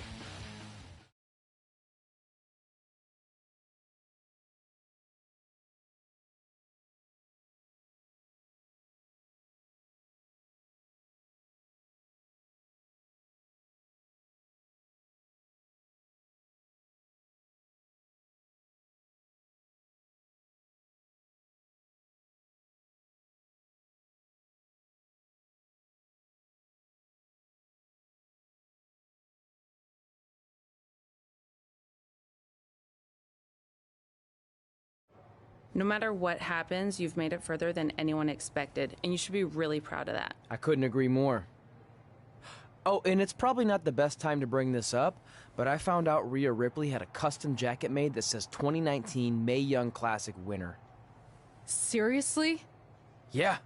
No matter what happens, you've made it further than anyone expected, and you should be really proud of that. I couldn't agree more. Oh, and it's probably not the best time to bring this up, but I found out Rhea Ripley had a custom jacket made that says 2019 Mae Young Classic winner. Seriously? Yeah.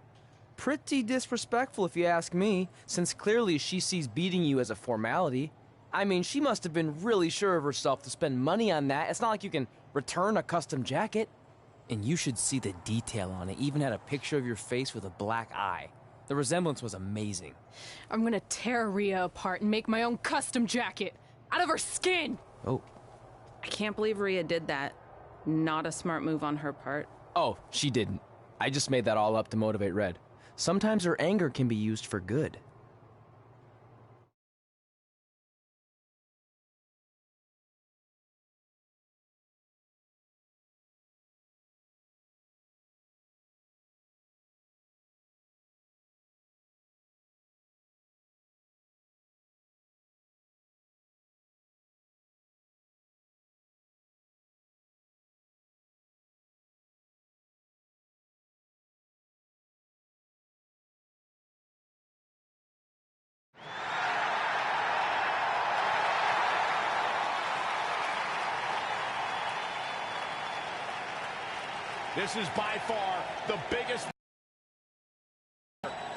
Pretty disrespectful if you ask me, since clearly she sees beating you as a formality. I mean, she must have been really sure of herself to spend money on that. It's not like you can return a custom jacket. And you should see the detail on it. Even had a picture of your face with a black eye. The resemblance was amazing. I'm gonna tear Rhea apart and make my own custom jacket out of her skin. Oh. I can't believe Rhea did that. Not a smart move on her part. Oh, she didn't. I just made that all up to motivate Red. Sometimes her anger can be used for good. This is by far the biggest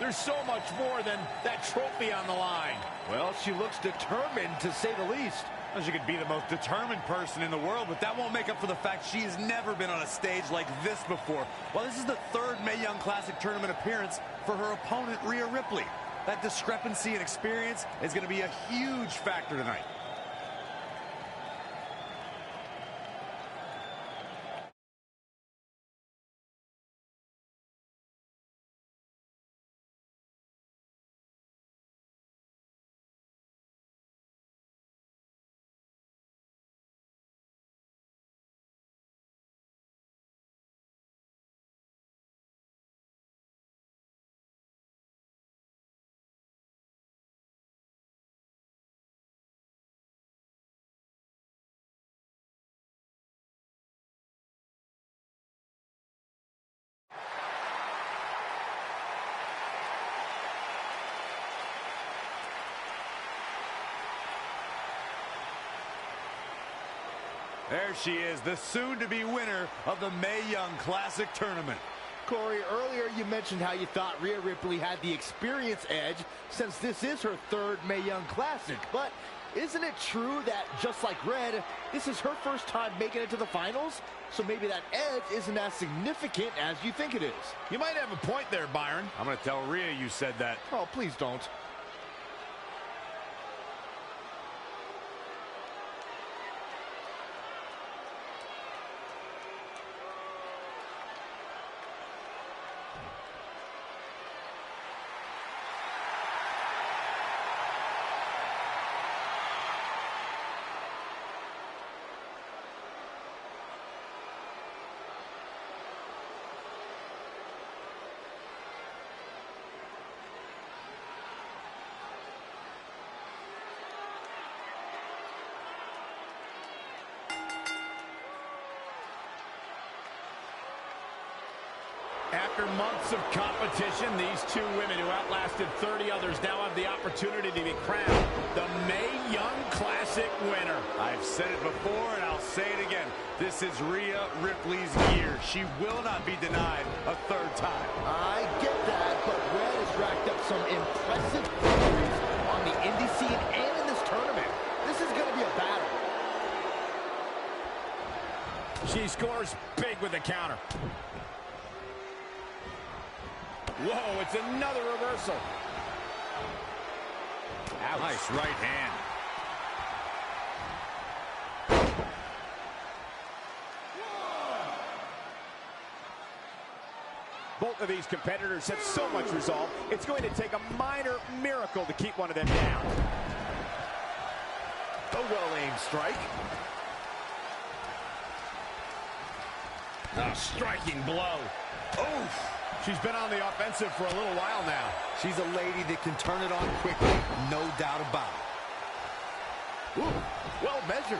There's so much more than that trophy on the line. Well, she looks determined, to say the least. Well, she could be the most determined person in the world, but that won't make up for the fact she has never been on a stage like this before. Well, this is the third Mae Young Classic tournament appearance for her opponent, Rhea Ripley. That discrepancy in experience is going to be a huge factor tonight. There she is, the soon-to-be winner of the Mae Young Classic Tournament. Corey, earlier you mentioned how you thought Rhea Ripley had the experience edge since this is her third Mae Young Classic. But isn't it true that, just like Red, this is her first time making it to the finals? So maybe that edge isn't as significant as you think it is. You might have a point there, Byron. I'm going to tell Rhea you said that. Oh, please don't. After months of competition, these two women who outlasted 30 others now have the opportunity to be crowned the Mae Young Classic winner. I've said it before and I'll say it again. This is Rhea Ripley's year. She will not be denied a third time. I get that, but Red has racked up some impressive victories on the indie scene and in this tournament. This is going to be a battle. She scores big with the counter. Whoa, it's another reversal. Ouch. Nice right hand. Both of these competitors have so much resolve, it's going to take a minor miracle to keep one of them down. A well-aimed strike. A striking blow. Oof. She's been on the offensive for a little while now. She's a lady that can turn it on quickly, no doubt about it. Ooh, well measured.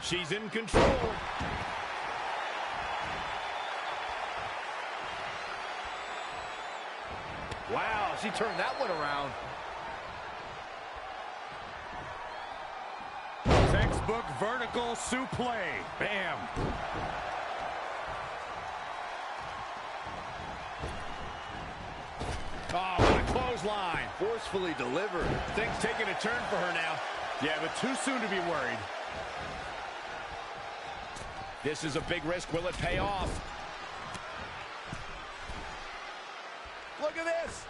She's in control. Wow, she turned that one around. Textbook vertical suplex. Bam. Oh, what a clothesline. Forcefully delivered. Things taking a turn for her now. Yeah, but too soon to be worried. This is a big risk. Will it pay off? Look at this.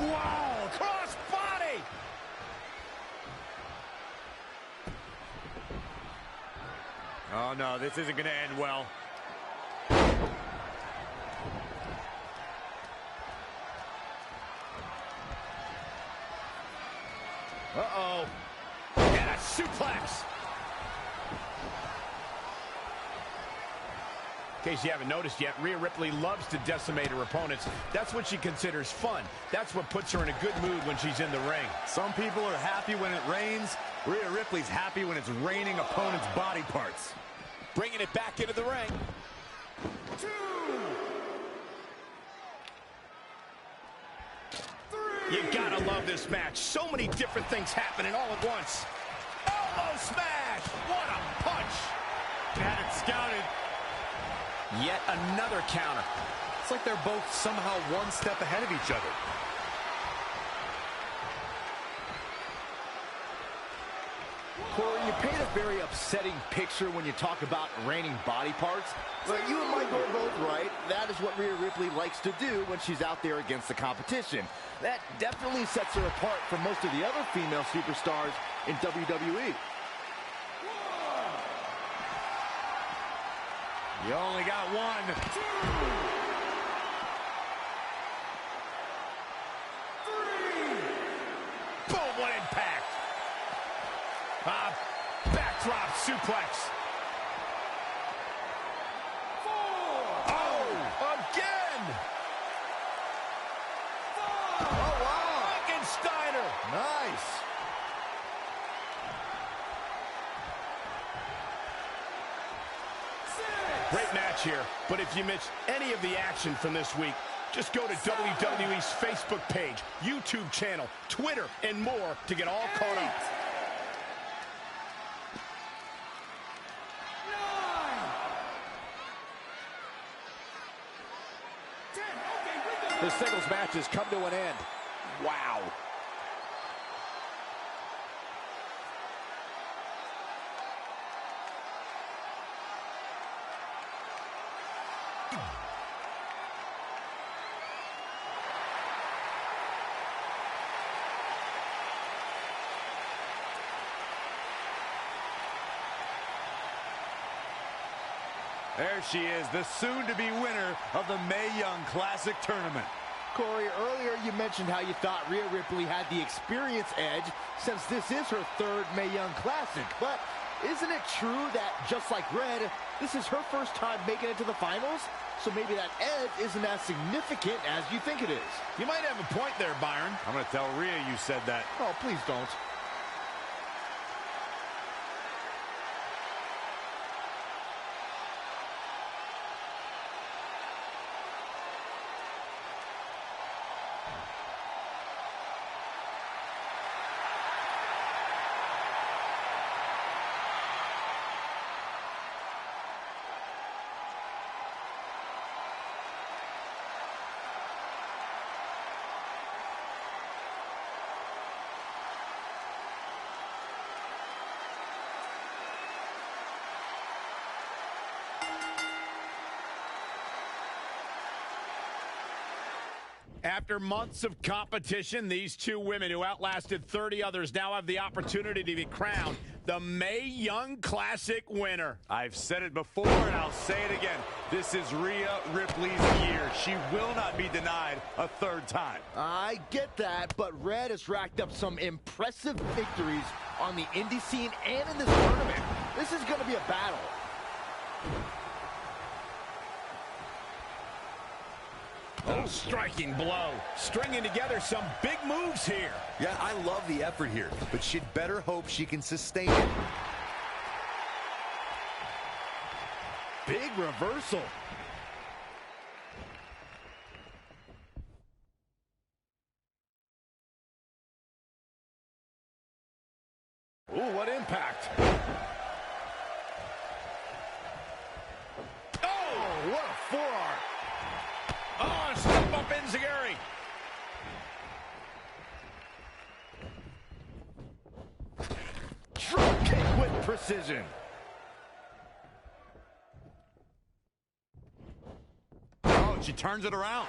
Wow, cross body. Oh, no, this isn't going to end well. Uh-oh. And a suplex. In case you haven't noticed yet, Rhea Ripley loves to decimate her opponents. That's what she considers fun. That's what puts her in a good mood when she's in the ring. Some people are happy when it rains. Rhea Ripley's happy when it's raining opponents' body parts. Bringing it back into the ring. 2, 3. You gotta love this match. So many different things happening all at once. Oh, elbow smash. What a punch. Had it scouted. Yet another counter. It's like they're both somehow one step ahead of each other. Corey, you paint a very upsetting picture when you talk about raining body parts, but you and Michael are both right. That is what Rhea Ripley likes to do when she's out there against the competition. That definitely sets her apart from most of the other female superstars in WWE. You only got one. 2, 3. Boom, what impact. Backdrop suplex. 4. Oh, again. 5. Oh, wow. Frankensteiner. Nice. Great match here, but if you missed any of the action from this week, just go to WWE's Facebook page, YouTube channel, Twitter, and more to get all caught up. 9. 10. The singles match has come to an end. Wow. There she is, the soon-to-be winner of the Mae Young Classic Tournament. Corey, earlier you mentioned how you thought Rhea Ripley had the experience edge since this is her third Mae Young Classic. But isn't it true that, just like Red, this is her first time making it to the finals? So maybe that edge isn't as significant as you think it is. You might have a point there, Byron. I'm going to tell Rhea you said that. Oh, please don't. After months of competition, these two women who outlasted 30 others now have the opportunity to be crowned the Mae Young Classic winner. I've said it before and I'll say it again. This is Rhea Ripley's year. She will not be denied a third time. I get that, but Red has racked up some impressive victories on the indie scene and in this tournament. This is going to be a battle. Oh, striking blow. Stringing together some big moves here. Yeah, I love the effort here, but she'd better hope she can sustain it. Big reversal. Ooh, what impact. Oh, what a forearm. Oh, step up Enziguri. Drop kick with precision. Oh, she turns it around.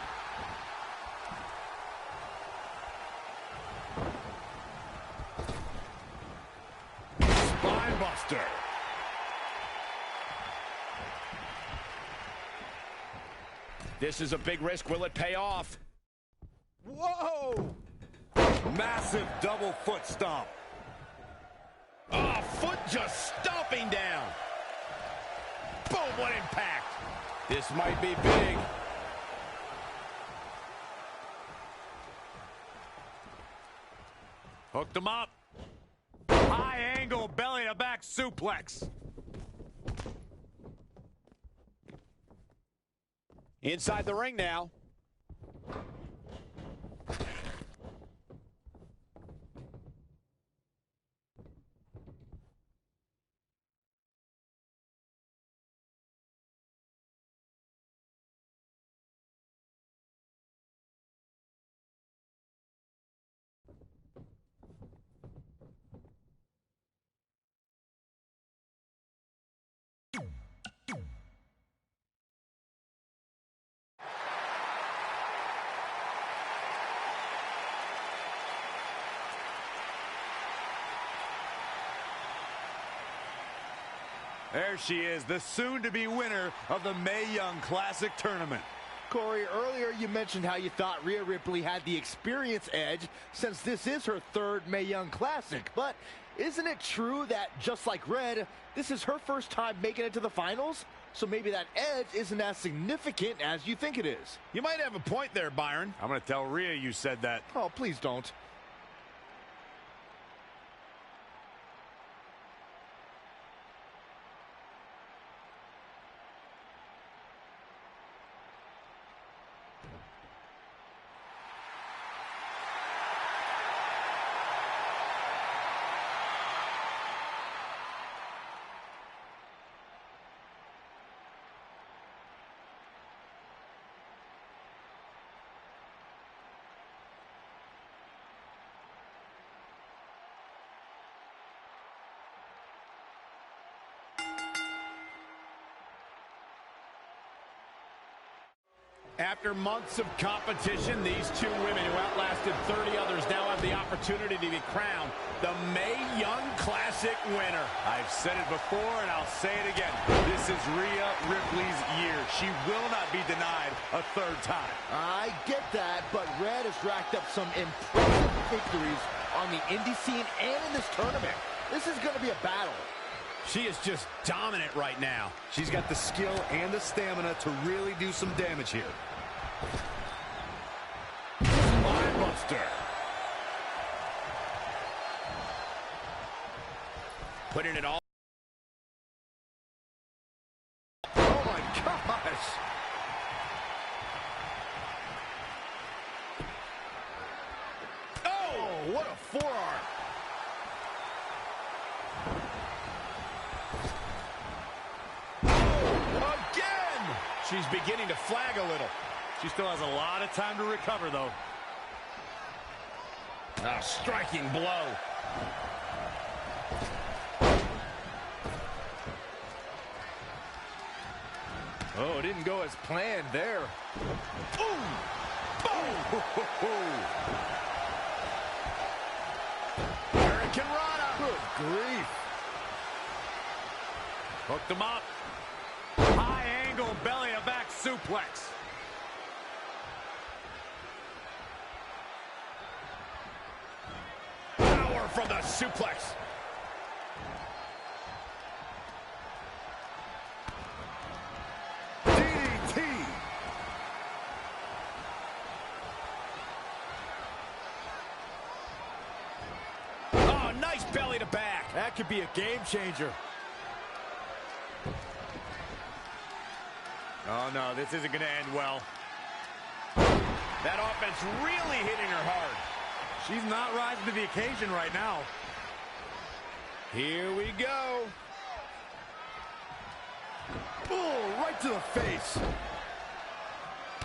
Spine buster. This is a big risk. Will it pay off? Whoa! Massive double foot stomp. Oh, foot just stomping down. Boom, what impact. This might be big. Hooked him up. High angle belly to back suplex. Inside the ring now. There she is, the soon-to-be winner of the Mae Young Classic tournament. Corey, earlier you mentioned how you thought Rhea Ripley had the experience edge since this is her third Mae Young Classic. But isn't it true that, just like Red, this is her first time making it to the finals? So maybe that edge isn't as significant as you think it is. You might have a point there, Byron. I'm going to tell Rhea you said that. Oh, please don't. After months of competition, these two women who outlasted 30 others now have the opportunity to be crowned the Mae Young Classic winner. I've said it before and I'll say it again. This is Rhea Ripley's year. She will not be denied a third time. I get that, but Red has racked up some impressive victories on the indie scene and in this tournament. This is going to be a battle. She is just dominant right now. She's got the skill and the stamina to really do some damage here. Spinebuster. Putting it all. Oh my gosh. Oh, what a forearm. She's beginning to flag a little. She still has a lot of time to recover, though. A striking blow. Oh, it didn't go as planned there. Boom! Boom! Hurricane Rana. Good grief. Hooked him up. High angle belly to back suplex. Power from the suplex. DDT. Oh, nice belly to back. That could be a game changer. Oh, no, this isn't going to end well. That offense really hitting her hard. She's not rising to the occasion right now. Here we go. Oh, right to the face.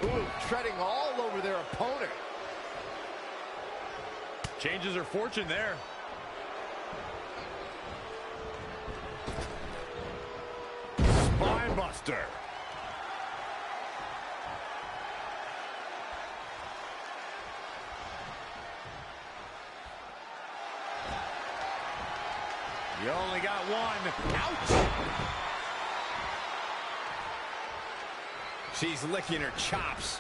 Ooh, treading all over their opponent. Changes her fortune there. Spinebuster. You only got one. Ouch! She's licking her chops.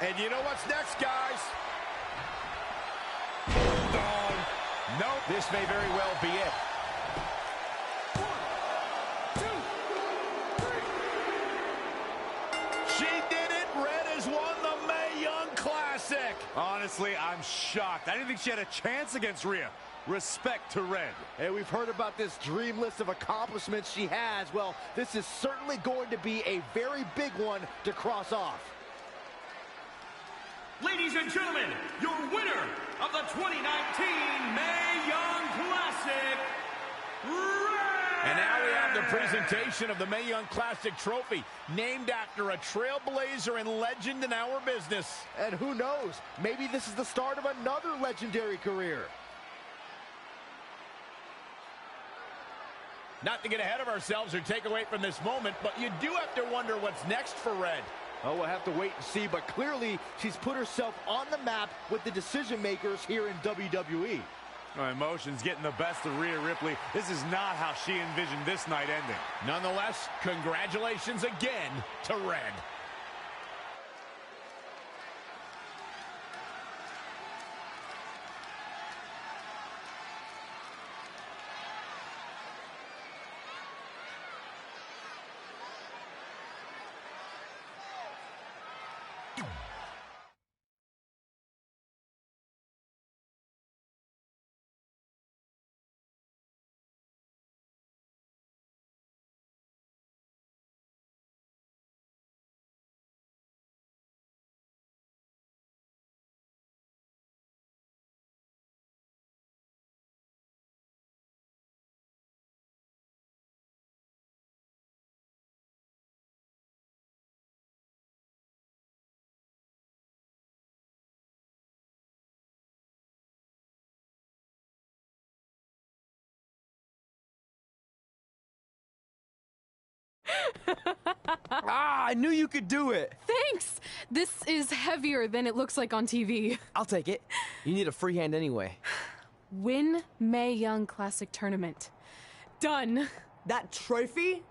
And you know what's next, guys? Bulldog. Nope. This may very well be it. 1, 2, 3. She did it. Red has won the Mae Young Classic. Honestly, I'm shocked. I didn't think she had a chance against Rhea. Respect to Red. Hey, we've heard about this dream list of accomplishments she has. Well, this is certainly going to be a very big one to cross off. Ladies and gentlemen, your winner of the 2019 Mae Young Classic, Red! And now we have the presentation of the Mae Young Classic trophy, named after a trailblazer and legend in our business. And who knows, maybe this is the start of another legendary career. Not to get ahead of ourselves or take away from this moment, but you do have to wonder what's next for Red. Oh, we'll have to wait and see, but clearly she's put herself on the map with the decision makers here in WWE. Oh, emotions getting the best of Rhea Ripley. This is not how she envisioned this night ending. Nonetheless, congratulations again to Red. I knew you could do it. Thanks! This is heavier than it looks like on TV. I'll take it. You need a free hand anyway. Win Mae Young Classic Tournament. Done. That trophy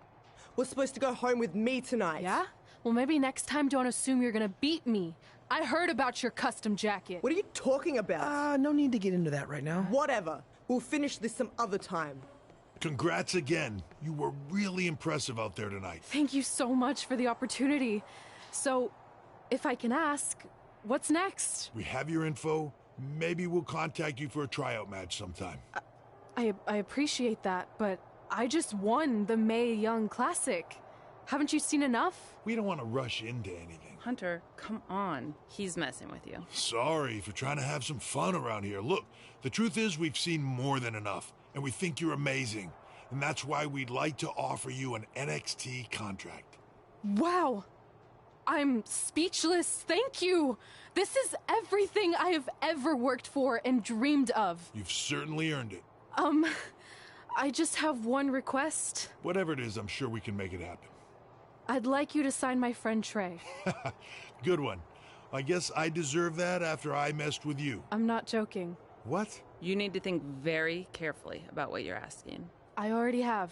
was supposed to go home with me tonight. Yeah? Well, maybe next time don't assume you're gonna beat me. I heard about your custom jacket. What are you talking about? No need to get into that right now. Whatever. We'll finish this some other time. Congrats again. You were really impressive out there tonight. Thank you so much for the opportunity. So, if I can ask, what's next? We have your info. Maybe we'll contact you for a tryout match sometime. I appreciate that, but I just won the Mae Young Classic. Haven't you seen enough? We don't want to rush into anything. Hunter, come on. He's messing with you. Sorry for trying to have some fun around here. Look, the truth is we've seen more than enough, and we think you're amazing. And that's why we'd like to offer you an NXT contract. Wow. I'm speechless. Thank you. This is everything I have ever worked for and dreamed of. You've certainly earned it. I just have one request. Whatever it is, I'm sure we can make it happen. I'd like you to sign my friend Trey. Good one. I guess I deserve that after I messed with you. I'm not joking. What? You need to think very carefully about what you're asking. I already have.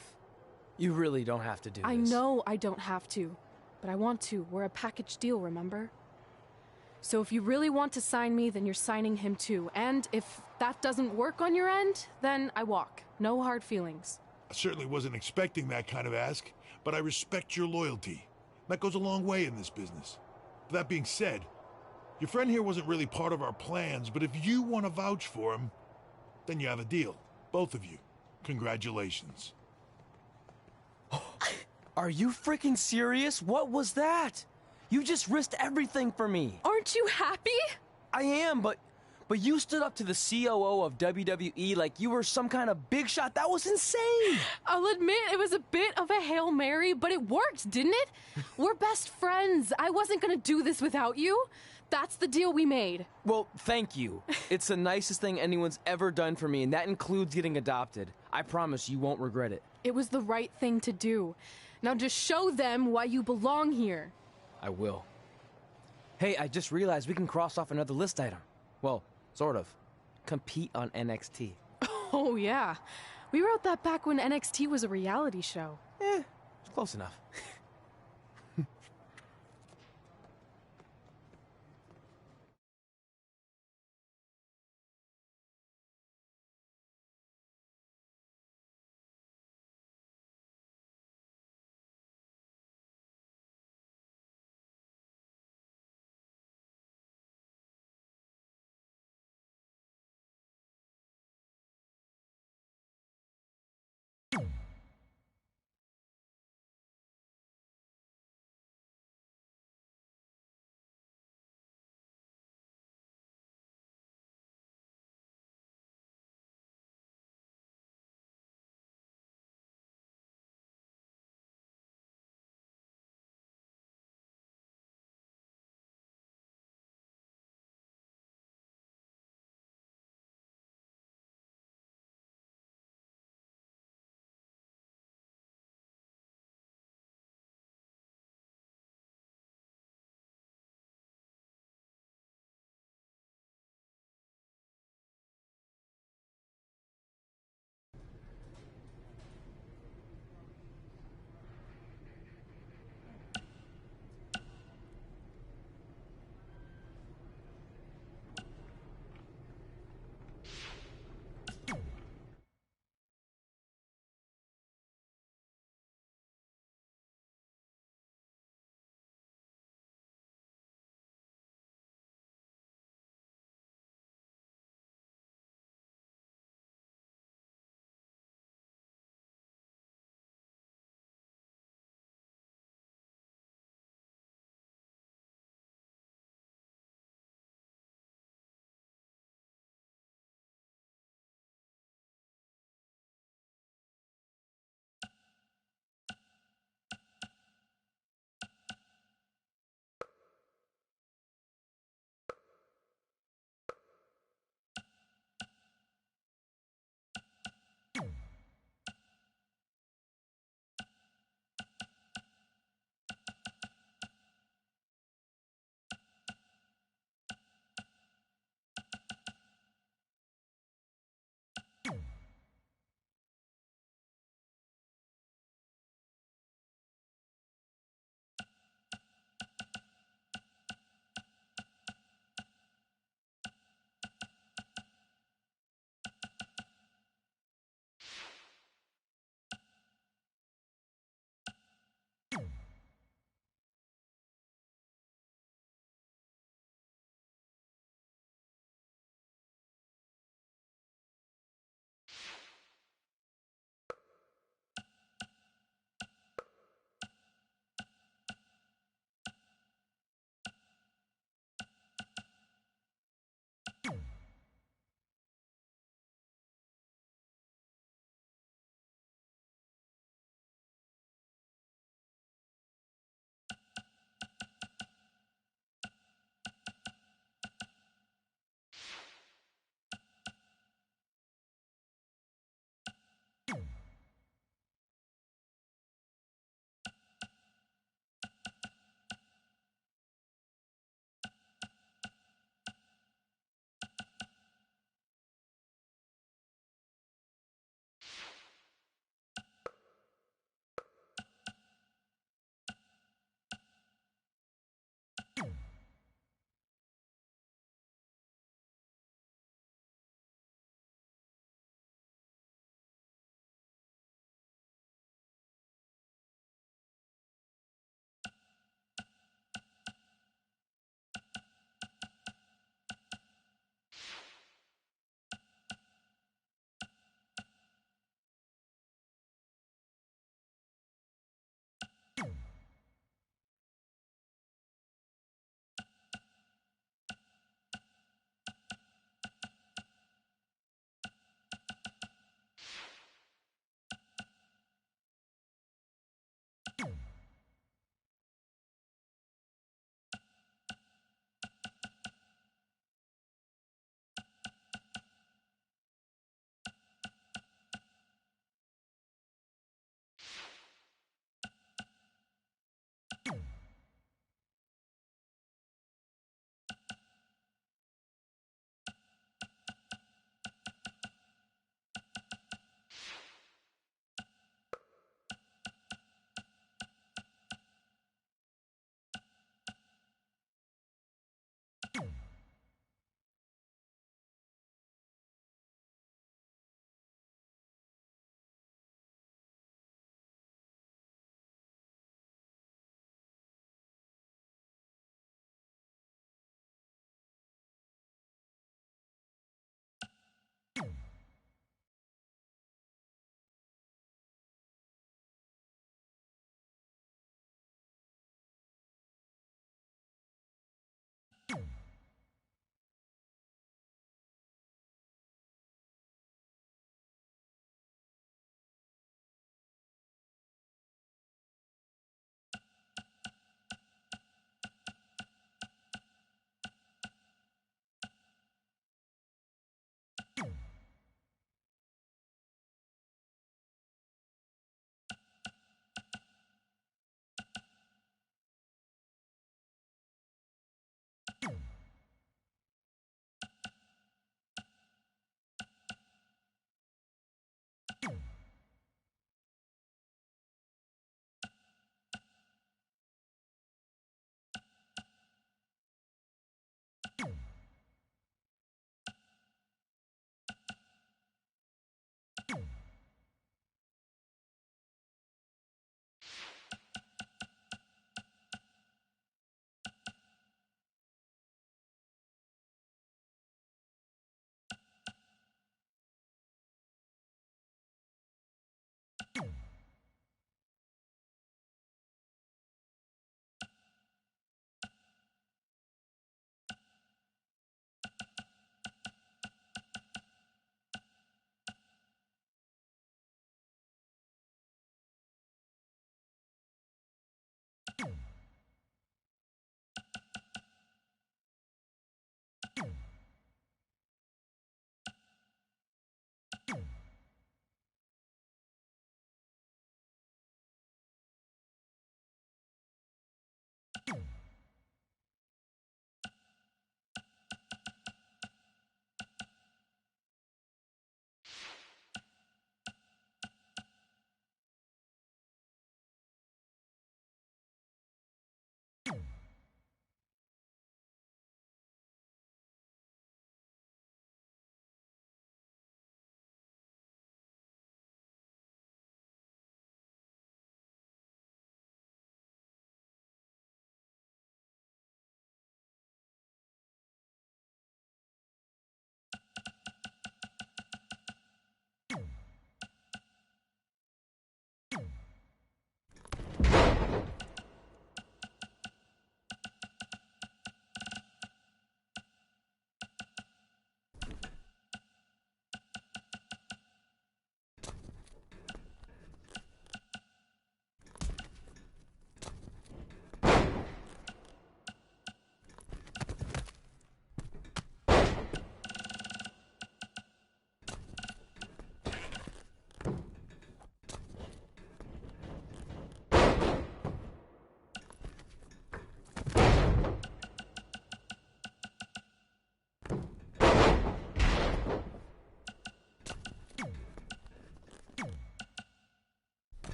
You really don't have to do this. I know I don't have to, but I want to. We're a package deal, remember? So if you really want to sign me, then you're signing him too. And if that doesn't work on your end, then I walk. No hard feelings. I certainly wasn't expecting that kind of ask, but I respect your loyalty. That goes a long way in this business. That being said, your friend here wasn't really part of our plans, but if you want to vouch for him, then you have a deal. Both of you. Congratulations. Are you freaking serious? What was that? You just risked everything for me. Aren't you happy? I am, but you stood up to the COO of WWE like you were some kind of big shot. That was insane. I'll admit it was a bit of a Hail Mary, but it worked, didn't it? We're best friends. I wasn't gonna do this without you. That's the deal we made. Well, thank you. It's the nicest thing anyone's ever done for me, and that includes getting adopted. I promise you won't regret it. It was the right thing to do. Now just show them why you belong here. I will. Hey, I just realized we can cross off another list item. Well, sort of. Compete on NXT. Oh, yeah. We wrote that back when NXT was a reality show. It's close enough.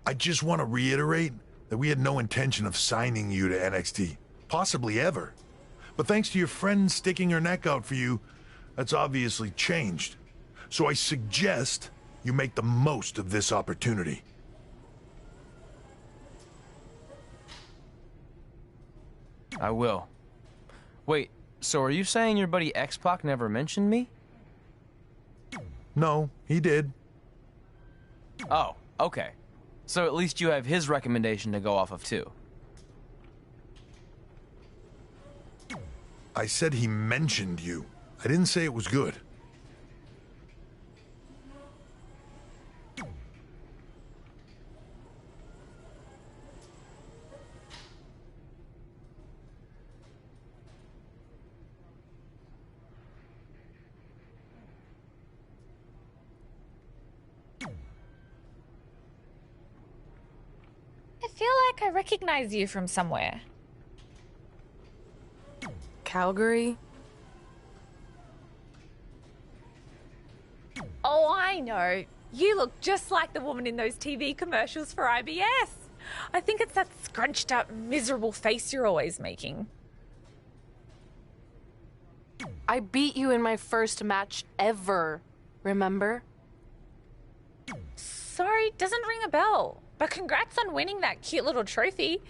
I just want to reiterate that we had no intention of signing you to NXT, possibly ever. But thanks to your friend sticking her neck out for you, that's obviously changed. So I suggest you make the most of this opportunity. I will. Wait, so are you saying your buddy X-Pac never mentioned me? No, he did. Oh, okay. So at least you have his recommendation to go off of, too. I said he mentioned you. I didn't say it was good. I feel like I recognize you from somewhere. Calgary? Oh, I know. You look just like the woman in those TV commercials for IBS. I think it's that scrunched up, miserable face you're always making. I beat you in my first match ever, remember? Sorry, doesn't ring a bell. But congrats on winning that cute little trophy.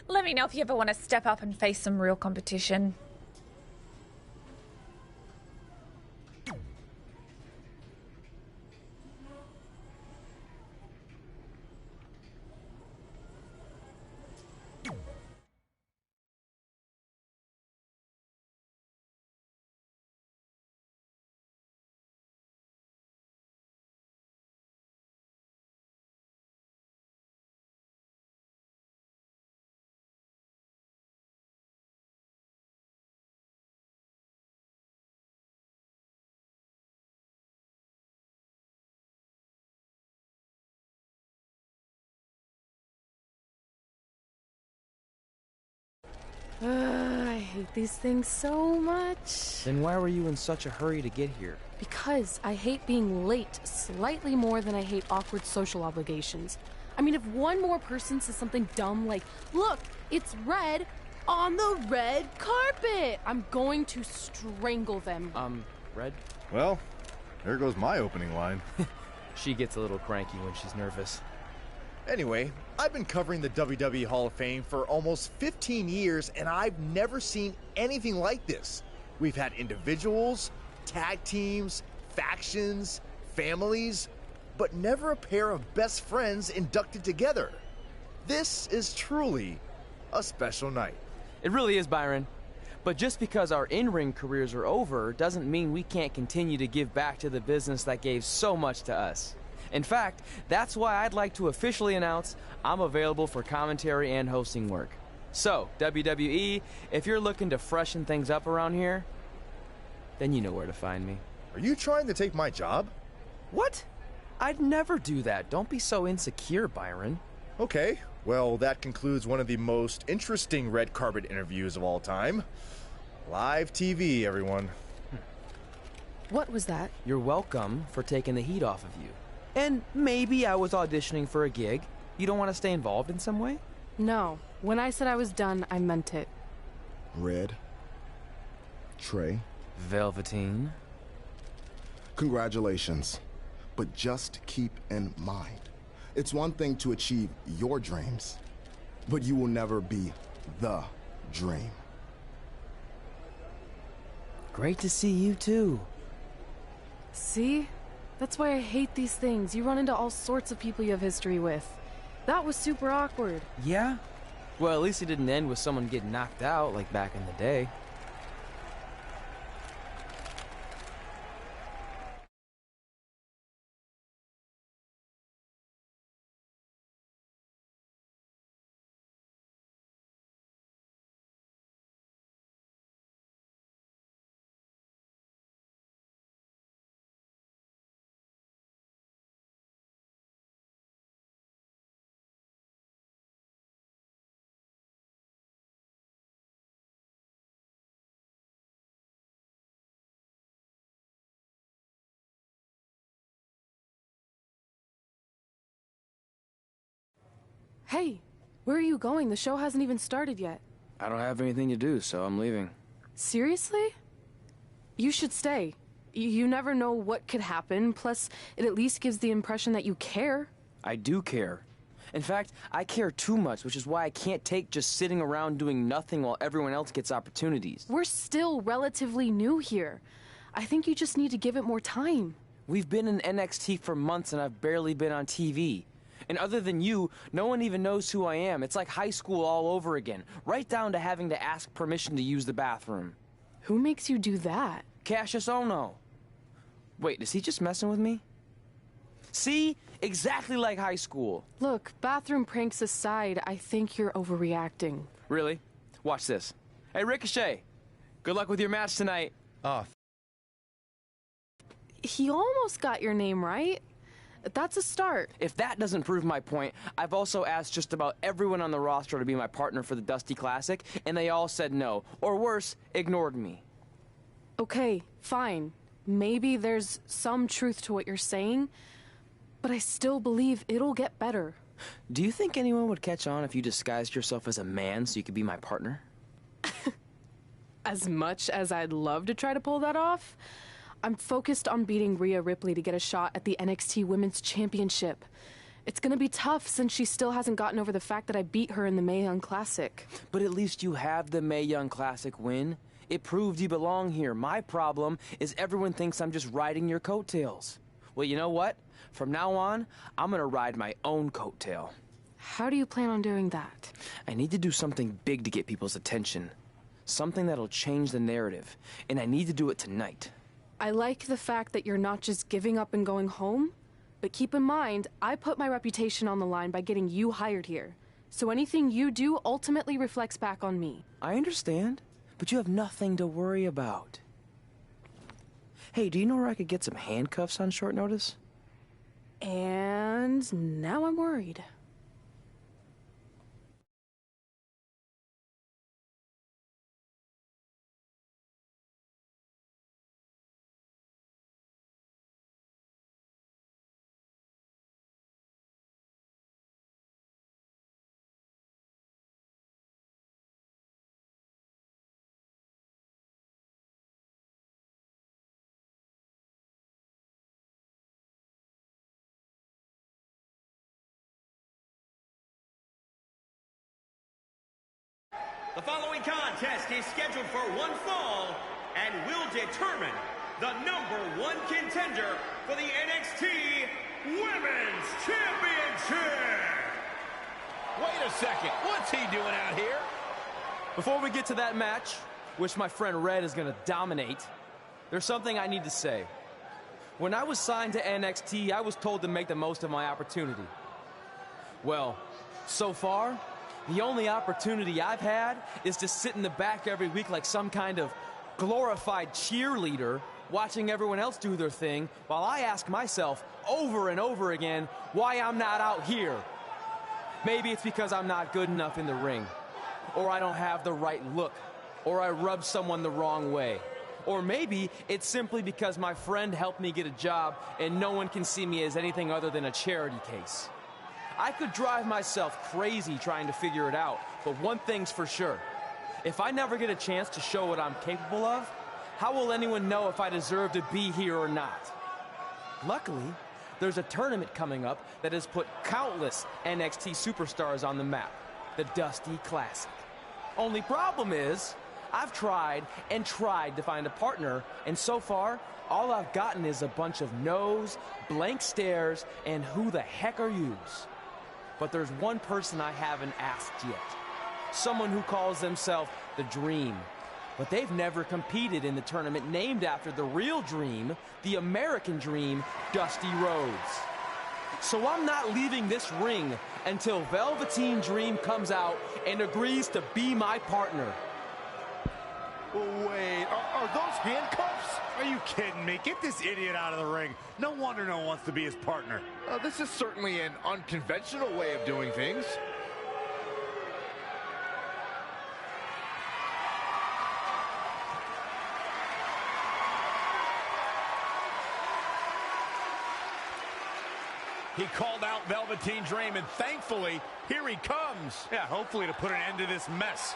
Let me know if you ever want to step up and face some real competition. I hate these things so much. Then why were you in such a hurry to get here? Because I hate being late slightly more than I hate awkward social obligations. I mean, if one more person says something dumb like, look, it's red on the red carpet, I'm going to strangle them. Red? Well, there goes my opening line. She gets a little cranky when she's nervous. Anyway, I've been covering the WWE Hall of Fame for almost 15 years, and I've never seen anything like this. We've had individuals, tag teams, factions, families, but never a pair of best friends inducted together. This is truly a special night. It really is, Byron. But just because our in-ring careers are over doesn't mean we can't continue to give back to the business that gave so much to us. In fact, that's why I'd like to officially announce I'm available for commentary and hosting work. So, WWE, if you're looking to freshen things up around here, then you know where to find me. Are you trying to take my job? What? I'd never do that. Don't be so insecure, Byron. Okay, well, that concludes one of the most interesting red carpet interviews of all time. Live TV, everyone. What was that? You're welcome for taking the heat off of you. And maybe I was auditioning for a gig. You don't want to stay involved in some way? No. When I said I was done, I meant it. Red. Trey. Velveteen. Congratulations. But just keep in mind, it's one thing to achieve your dreams, but you will never be the dream. Great to see you too. See? That's why I hate these things. You run into all sorts of people you have history with. That was super awkward. Yeah? Well, at least it didn't end with someone getting knocked out like back in the day. Hey, where are you going? The show hasn't even started yet. I don't have anything to do, so I'm leaving. Seriously? You should stay. You never know what could happen, plus it at least gives the impression that you care. I do care. In fact, I care too much, which is why I can't take just sitting around doing nothing while everyone else gets opportunities. We're still relatively new here. I think you just need to give it more time. We've been in NXT for months and I've barely been on TV. And other than you, no one even knows who I am. It's like high school all over again, right down to having to ask permission to use the bathroom. Who makes you do that? Cassius Ohno. Wait, is he just messing with me? See? Exactly like high school. Look, bathroom pranks aside, I think you're overreacting. Really? Watch this. Hey, Ricochet. Good luck with your match tonight. Oh. He almost got your name right. That's a start. If that doesn't prove my point, I've also asked just about everyone on the roster to be my partner for the Dusty Classic, and they all said no. Or worse, ignored me. Okay, fine. Maybe there's some truth to what you're saying, but I still believe it'll get better. Do you think anyone would catch on if you disguised yourself as a man so you could be my partner? As much as I'd love to try to pull that off, I'm focused on beating Rhea Ripley to get a shot at the NXT Women's Championship. It's gonna be tough since she still hasn't gotten over the fact that I beat her in the Mae Young Classic. But at least you have the Mae Young Classic win. It proved you belong here. My problem is everyone thinks I'm just riding your coattails. Well, you know what? From now on, I'm gonna ride my own coattail. How do you plan on doing that? I need to do something big to get people's attention. Something that'll change the narrative. And I need to do it tonight. I like the fact that you're not just giving up and going home, but keep in mind, I put my reputation on the line by getting you hired here. So anything you do ultimately reflects back on me. I understand, but you have nothing to worry about. Hey, do you know where I could get some handcuffs on short notice? And now I'm worried. The following contest is scheduled for one fall and will determine the #1 contender for the NXT Women's Championship. Wait a second, what's he doing out here? Before we get to that match, which my friend Red is going to dominate, there's something I need to say. When I was signed to NXT, I was told to make the most of my opportunity. Well, so far, the only opportunity I've had is to sit in the back every week like some kind of glorified cheerleader, watching everyone else do their thing, while I ask myself over and over again why I'm not out here. Maybe it's because I'm not good enough in the ring, or I don't have the right look, or I rub someone the wrong way. Or maybe it's simply because my friend helped me get a job and no one can see me as anything other than a charity case. I could drive myself crazy trying to figure it out, but one thing's for sure. If I never get a chance to show what I'm capable of, how will anyone know if I deserve to be here or not? Luckily, there's a tournament coming up that has put countless NXT superstars on the map, the Dusty Classic. Only problem is, I've tried and tried to find a partner, and so far, all I've gotten is a bunch of no's, blank stares, and who the heck are yous? But there's one person I haven't asked yet. Someone who calls themselves the Dream. But they've never competed in the tournament named after the real Dream, the American Dream, Dusty Rhodes. So I'm not leaving this ring until Velveteen Dream comes out and agrees to be my partner. Wait, are those handcuffs? Are you kidding me? Get this idiot out of the ring. No wonder no one wants to be his partner. This is certainly an unconventional way of doing things. He called out Velveteen Dream, and thankfully, here he comes. Yeah, hopefully to put an end to this mess.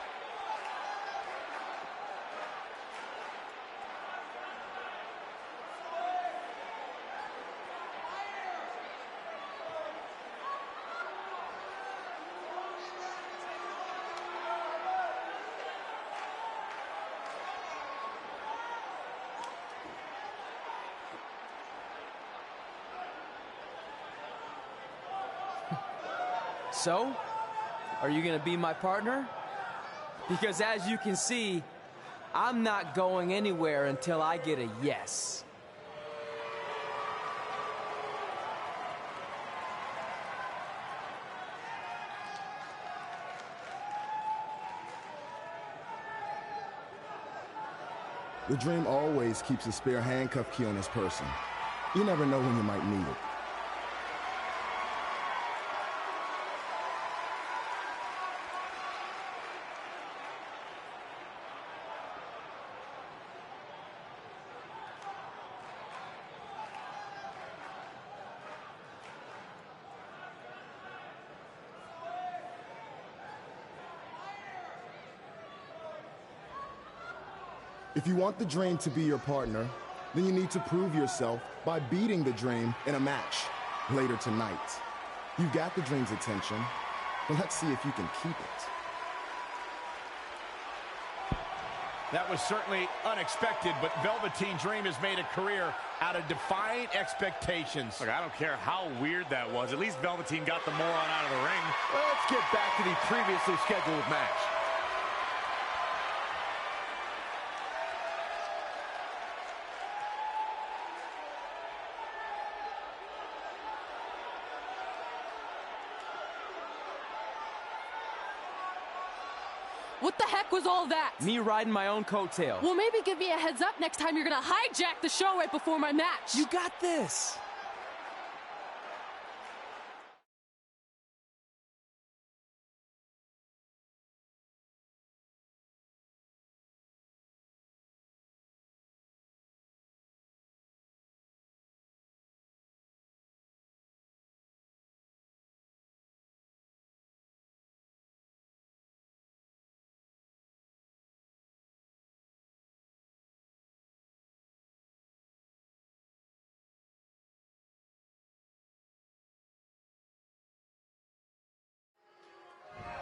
So, are you going to be my partner? Because as you can see, I'm not going anywhere until I get a yes. The Dream always keeps a spare handcuff key on his person. You never know when you might need it. If you want the Dream to be your partner, then you need to prove yourself by beating the Dream in a match later tonight. You've got the Dream's attention, but let's see if you can keep it. That was certainly unexpected, but Velveteen Dream has made a career out of defying expectations. Look, I don't care how weird that was. At least Velveteen got the moron out of the ring. Well, let's get back to the previously scheduled match. What the heck was all that? Me riding my own coattail. Well, maybe give me a heads up next time you're gonna hijack the show right before my match. You got this.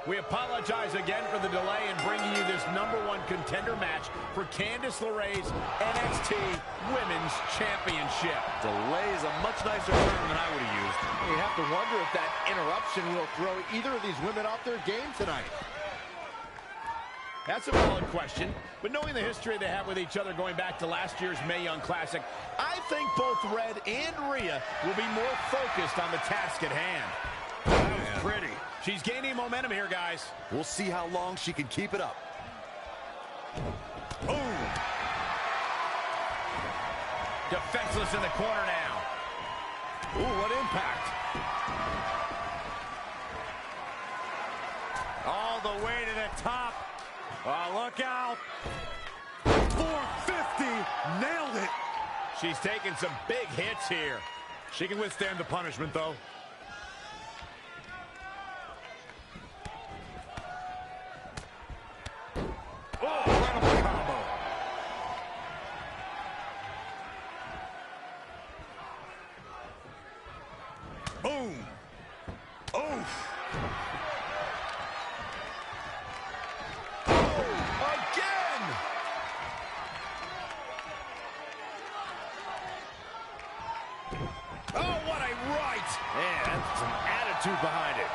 We apologize again for the delay in bringing you this #1 contender match for Candice LeRae's NXT Women's Championship. Delay is a much nicer term than I would have used. You have to wonder if that interruption will throw either of these women off their game tonight. That's a valid question, but knowing the history they have with each other going back to last year's Mae Young Classic, I think both Red and Rhea will be more focused on the task at hand. That was pretty. She's gaining momentum here, guys. We'll see how long she can keep it up. Boom! Defenseless in the corner now. Ooh, what impact. All the way to the top. Oh, look out. 450. Nailed it. She's taking some big hits here. She can withstand the punishment, though. Boom! Oof! Oh, again! Oh, what a right! Man, that's some attitude behind it.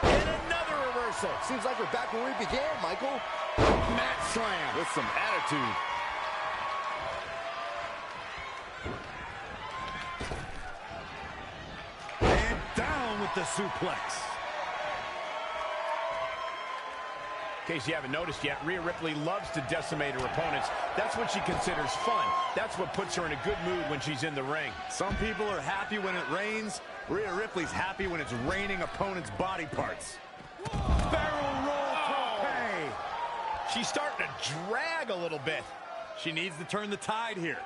And another reversal. Seems like we're back where we began, Michael. Mat slam. With some attitude. And down with the suplex. In case you haven't noticed yet, Rhea Ripley loves to decimate her opponents. That's what she considers fun. That's what puts her in a good mood when she's in the ring. Some people are happy when it rains. Rhea Ripley's happy when it's raining opponents' body parts. Barrel roll tope. She's starting to drag a little bit. She needs to turn the tide here.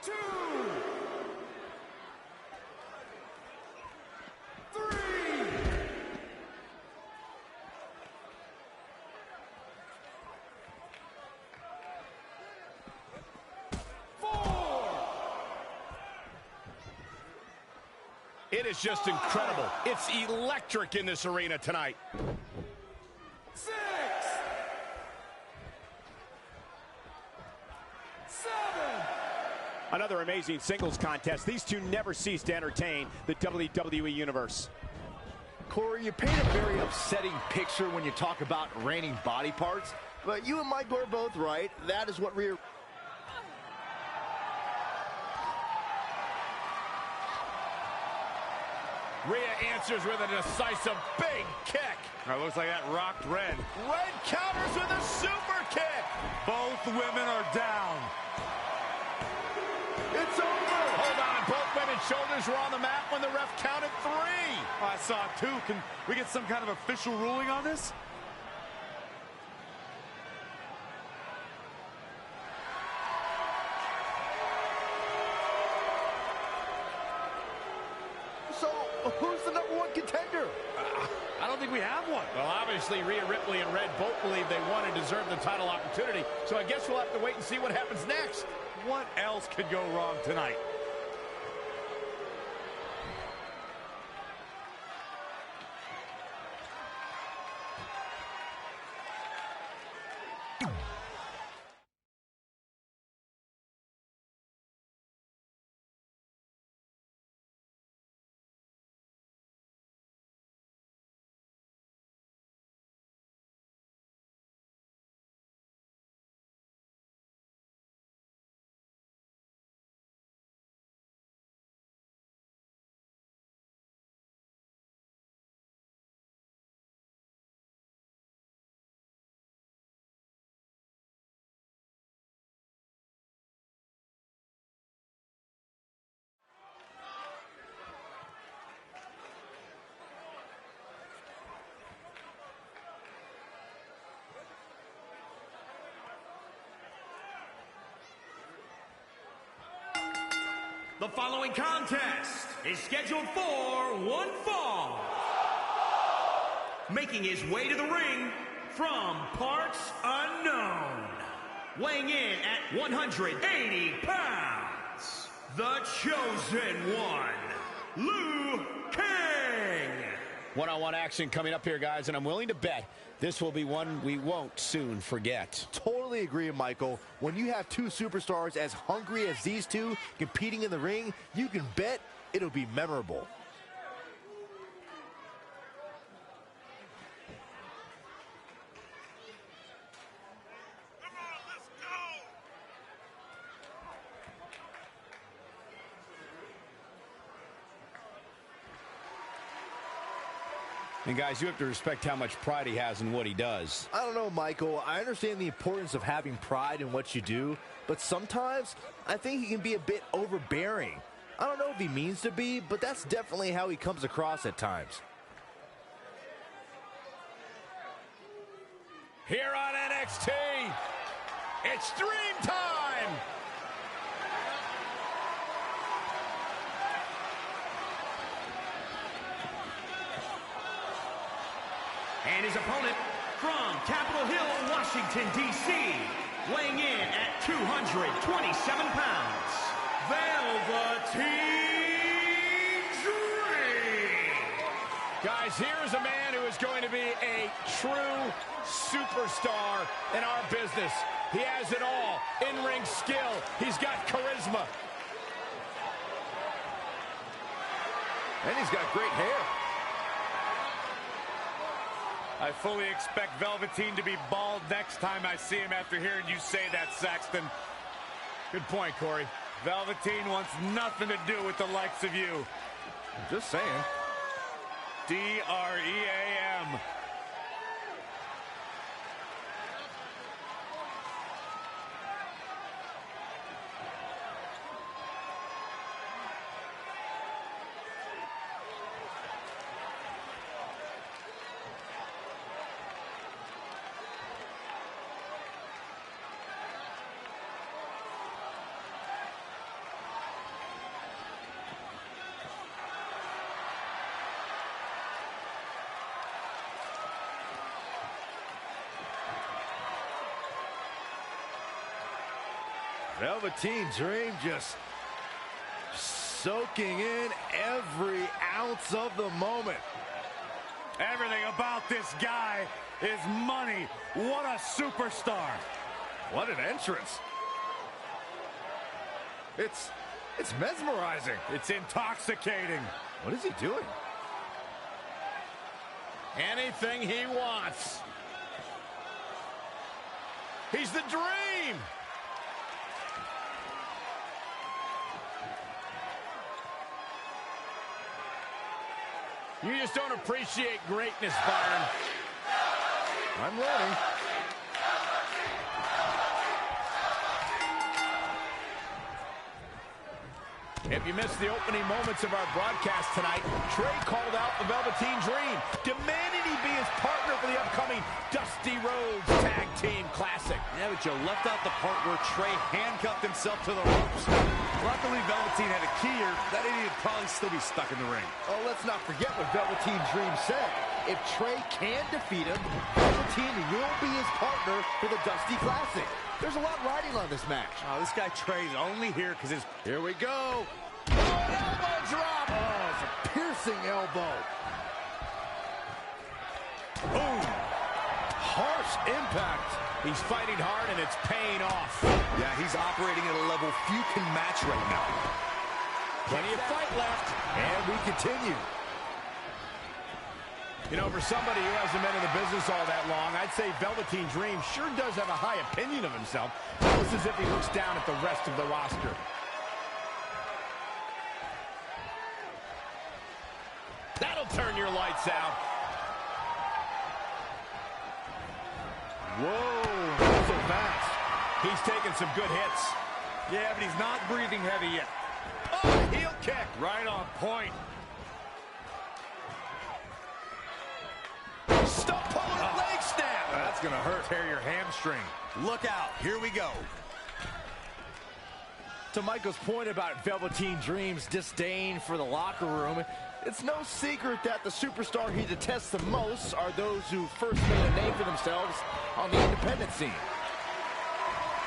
2, 3. It is just incredible. It's electric in this arena tonight. 6, 7. Another amazing singles contest. These two never cease to entertain the WWE Universe. Corey, you paint a very upsetting picture when you talk about raining body parts, but you and Michael are both right. That is what Rhea... Rhea answers with a decisive big kick. Looks like that rocked Red. Red counters with a super kick. Both women are down. It's over. Hold on. Both women's shoulders were on the mat when the ref counted 3. Oh, I saw it too. Can we get some kind of official ruling on this? So, who's the #1 contender? I don't think we have one. Well, obviously, Rhea Ripley and Red both believe they won and deserve the title opportunity, so I guess we'll have to wait and see what happens next. What else could go wrong tonight? The following contest is scheduled for one fall. Making his way to the ring from parts unknown. Weighing in at 180 pounds. The Chosen One, Liu Kang. One-on-one action coming up here, guys, and I'm willing to bet this will be one we won't soon forget. Totally agree, Michael. When you have two superstars as hungry as these two competing in the ring, you can bet it'll be memorable. And guys, you have to respect how much pride he has in what he does. I don't know, Michael. I understand the importance of having pride in what you do, but sometimes I think he can be a bit overbearing. I don't know if he means to be, but that's definitely how he comes across at times. Here on NXT, it's Dream Time! And his opponent from Capitol Hill, Washington, D.C., weighing in at 227 pounds, Velveteen Dream. Guys, here's a man who is going to be a true superstar in our business. He has it all. In-ring skill. He's got charisma. And he's got great hair. I fully expect Velveteen to be bald next time I see him after hearing you say that, Saxton. Good point, Corey. Velveteen wants nothing to do with the likes of you. Just saying. D-R-E-A-M. Velveteen Dream just soaking in every ounce of the moment. Everything about this guy is money. What a superstar. What an entrance. It's mesmerizing. It's intoxicating. What is he doing? Anything he wants. He's the Dream. You just don't appreciate greatness, Byron. I'm learning. If you missed the opening moments of our broadcast tonight, Trey called out the Velveteen Dream, demanding he be his partner for the upcoming Dusty Rhodes Tag Team Classic. Yeah, but Joe left out the part where Trey handcuffed himself to the ropes. Luckily, Velveteen had a key here. That idiot would probably still be stuck in the ring. Oh, let's not forget what Velveteen Dream said. If Trey can defeat him, Velveteen will be his partner for the Dusty Classic. There's a lot riding on this match. Oh, this guy Trey's only here because his... Here we go. Oh, an elbow drop. Oh, it's a piercing elbow. Boom. Harsh impact. He's fighting hard and it's paying off. Yeah, he's operating at a level few can match right now. Plenty of fight left. And we continue. You know, for somebody who hasn't been in the business all that long, I'd say Velveteen Dream sure does have a high opinion of himself. Almost as if he looks down at the rest of the roster. That'll turn your lights out. Whoa, not so fast. He's taking some good hits. Yeah, but he's not breathing heavy yet. Oh, heel kick. Right on point. Stop pulling a leg snap. That's going to hurt. Tear your hamstring. Look out. Here we go. To Michael's point about Velveteen Dream's disdain for the locker room, it's no secret that the superstar he detests the most are those who first made a name for themselves on the independent scene.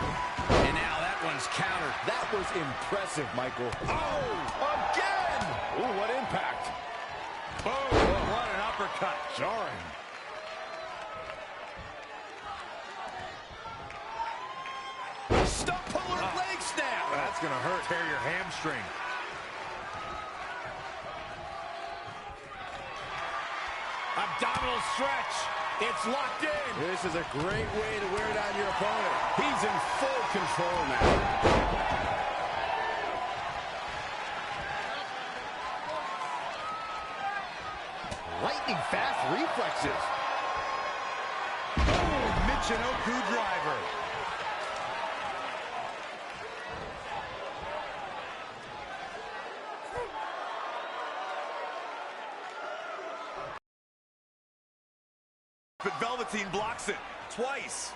And now that one's countered. That was impressive, Michael. Oh, again! Ooh, what impact. Boom, what an uppercut. Jarring. Stop pulling a leg snap. That's going to hurt. Tear your hamstring. Abdominal stretch. It's locked in. This is a great way to wear down your opponent. He's in full control now. Lightning fast reflexes. Oh, Michinoku driver. But Velveteen blocks it twice.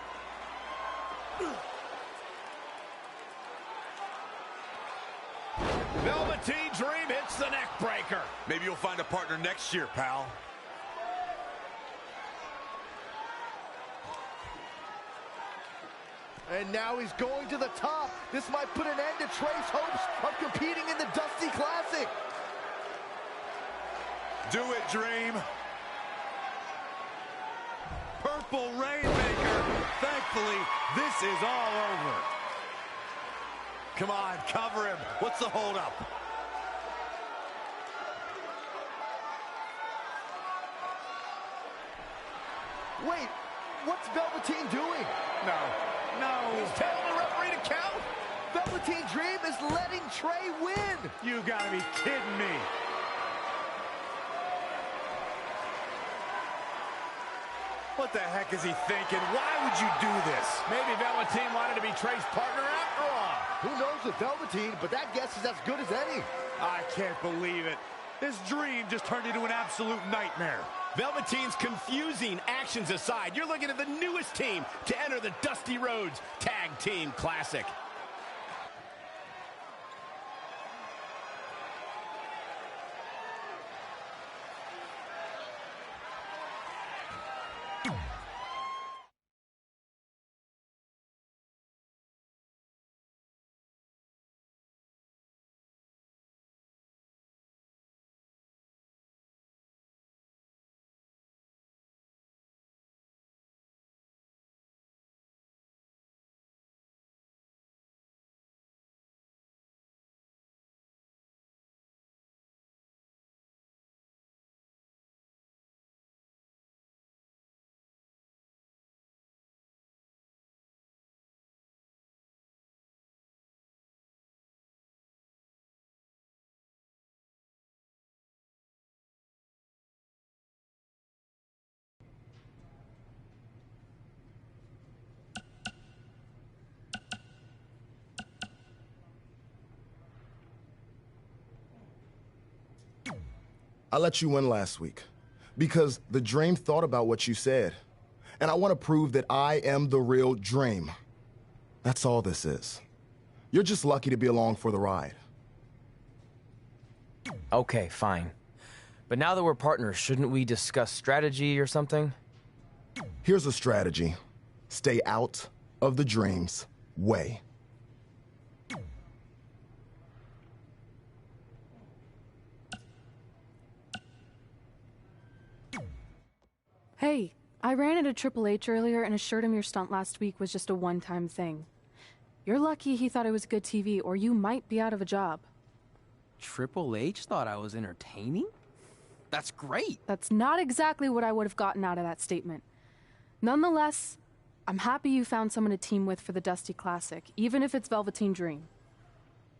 Velveteen Dream hits the neck breaker. Maybe you'll find a partner next year, pal. And now he's going to the top. This might put an end to Trey's hopes of competing in the Dusty Classic. Do it, Dream. Purple Rainmaker. Thankfully, this is all over. Come on, cover him. What's the holdup? Wait, what's Velveteen doing? No, he's telling the referee to count. Velveteen Dream is letting Trey win. You gotta be kidding me. What the heck is he thinking? Why would you do this? Maybe Velveteen wanted to be Trey's partner after all. Who knows with Velveteen, but that guess is as good as any. I can't believe it. This dream just turned into an absolute nightmare. Velveteen's confusing actions aside, you're looking at the newest team to enter the Dusty Rhodes Tag Team Classic. I let you win last week because the Dream thought about what you said. And I want to prove that I am the real Dream. That's all this is. You're just lucky to be along for the ride. Okay, fine. But now that we're partners, shouldn't we discuss strategy or something? Here's a strategy. Stay out of the Dream's way. Hey, I ran into Triple H earlier and assured him your stunt last week was just a one-time thing. You're lucky he thought it was good TV, or you might be out of a job. Triple H thought I was entertaining? That's great. That's not exactly what I would have gotten out of that statement. Nonetheless, I'm happy you found someone to team with for the Dusty Classic, even if it's Velveteen Dream.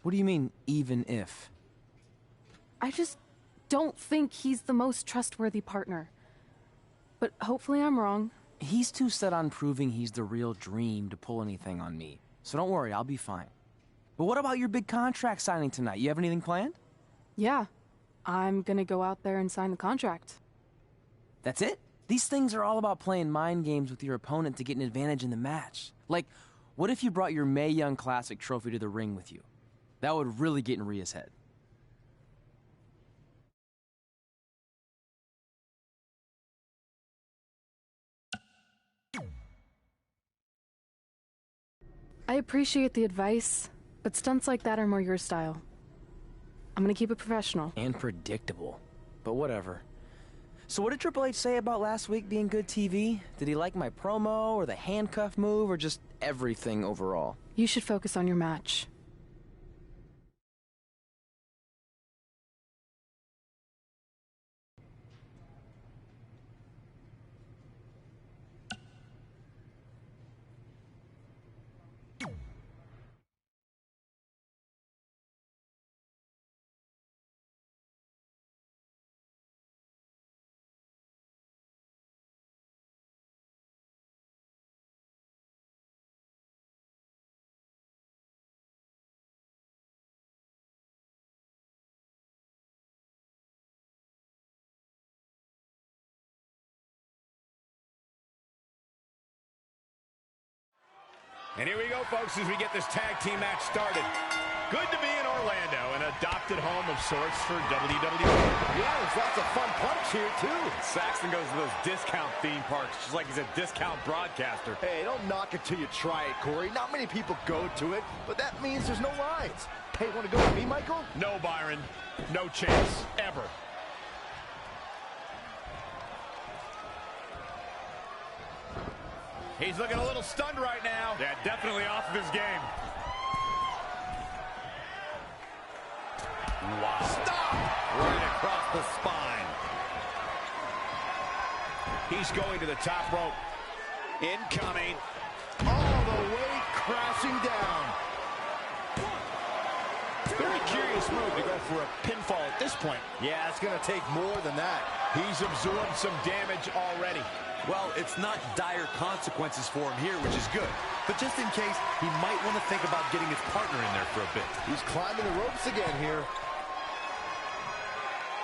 What do you mean, even if? I just don't think he's the most trustworthy partner. But hopefully I'm wrong. He's too set on proving he's the real Dream to pull anything on me. So don't worry, I'll be fine. But what about your big contract signing tonight? You have anything planned? Yeah, I'm gonna go out there and sign the contract. That's it? These things are all about playing mind games with your opponent to get an advantage in the match. Like, what if you brought your Mae Young Classic trophy to the ring with you? That would really get in Rhea's head. I appreciate the advice, but stunts like that are more your style. I'm gonna keep it professional. And predictable. But whatever. So what did Triple H say about last week being good TV? Did he like my promo, or the handcuff move, or just everything overall? You should focus on your match. And here we go, folks, as we get this tag team match started. Good to be in Orlando, an adopted home of sorts for WWE. Yeah, there's lots of fun parks here, too. Saxton goes to those discount theme parks, just like he's a discount broadcaster. Hey, don't knock it till you try it, Corey. Not many people go to it, but that means there's no lines. Hey, want to go with me, Michael? No, Byron. No chance. Ever. He's looking a little stunned right now. Yeah, definitely off of his game. Wow. Stop! Right across the spine. He's going to the top rope. Incoming. All the way crashing down. Very curious move to go for a pinfall at this point. Yeah, it's going to take more than that. He's absorbed some damage already. Well, it's not dire consequences for him here, which is good. But just in case, he might want to think about getting his partner in there for a bit. He's climbing the ropes again here.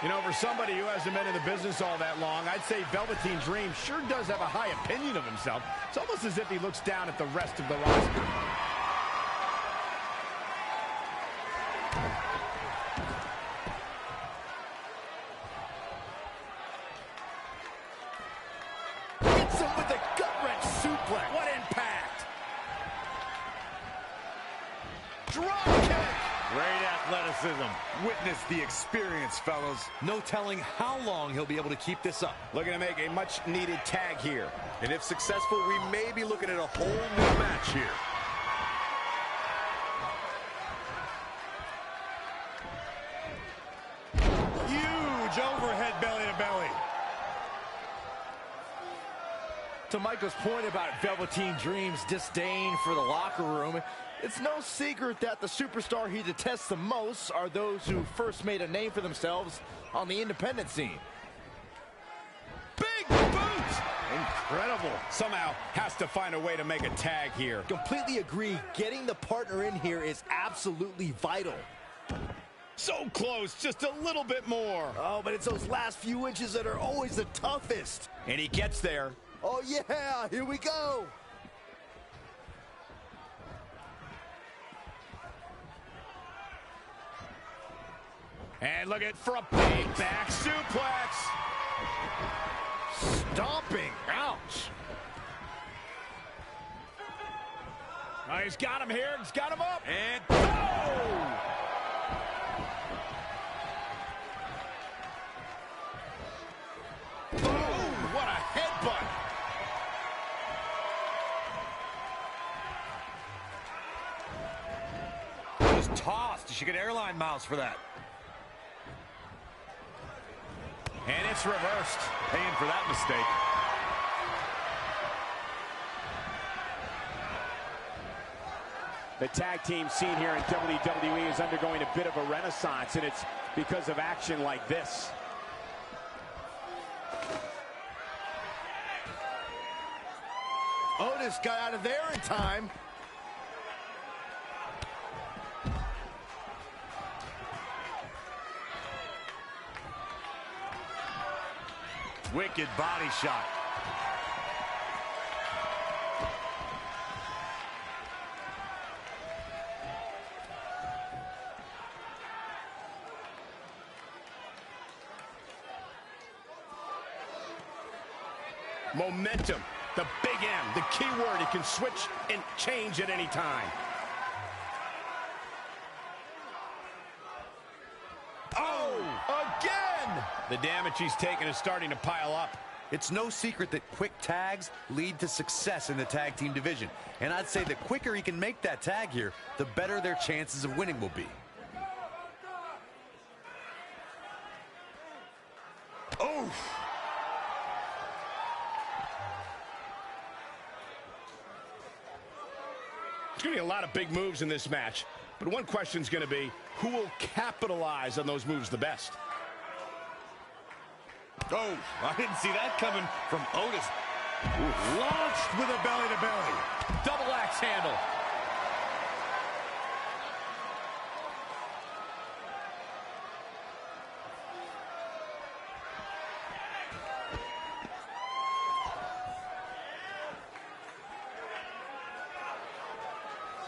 You know, for somebody who hasn't been in the business all that long, I'd say Velveteen Dream sure does have a high opinion of himself. It's almost as if he looks down at the rest of the roster. Hits him with a gut-wrench suplex. What impact! Drop kick. Great athleticism. Witness the experience, fellas. No telling how long he'll be able to keep this up. Looking to make a much-needed tag here. And if successful, we may be looking at a whole new match here. Huge overhead belly-to-belly. To Michael's point about Velveteen Dream's disdain for the locker room, it's no secret that the superstar he detests the most are those who first made a name for themselves on the independent scene. Big boots! Incredible. Somehow has to find a way to make a tag here. Completely agree. Getting the partner in here is absolutely vital. So close, just a little bit more. Oh, but it's those last few inches that are always the toughest. And he gets there. Oh, yeah, here we go. And look at for a big back suplex. Stomping. Ouch. Oh, he's got him here. He's got him up. And oh! Oh, what a headbutt. Just tossed. You should get airline miles for that. And it's reversed. Paying for that mistake. The tag team scene here in WWE is undergoing a bit of a renaissance, and it's because of action like this. Otis got out of there in time. Wicked body shot. Momentum, the big M, the key word. It can switch and change at any time. Oh, again! The damage he's taken is starting to pile up. It's no secret that quick tags lead to success in the tag team division. And I'd say the quicker he can make that tag here, the better their chances of winning will be. Oh! There's going to be a lot of big moves in this match. But one question is going to be, who will capitalize on those moves the best? Oh, I didn't see that coming from Otis. Launched with a belly-to-belly. Double axe handle.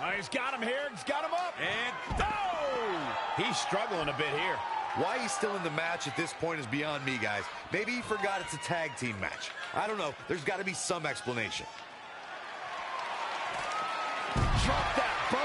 Oh, he's got him here. He's got him up. And oh! He's struggling a bit here. Why he's still in the match at this point is beyond me, guys. Maybe he forgot it's a tag team match. I don't know. There's got to be some explanation. Drop that bow.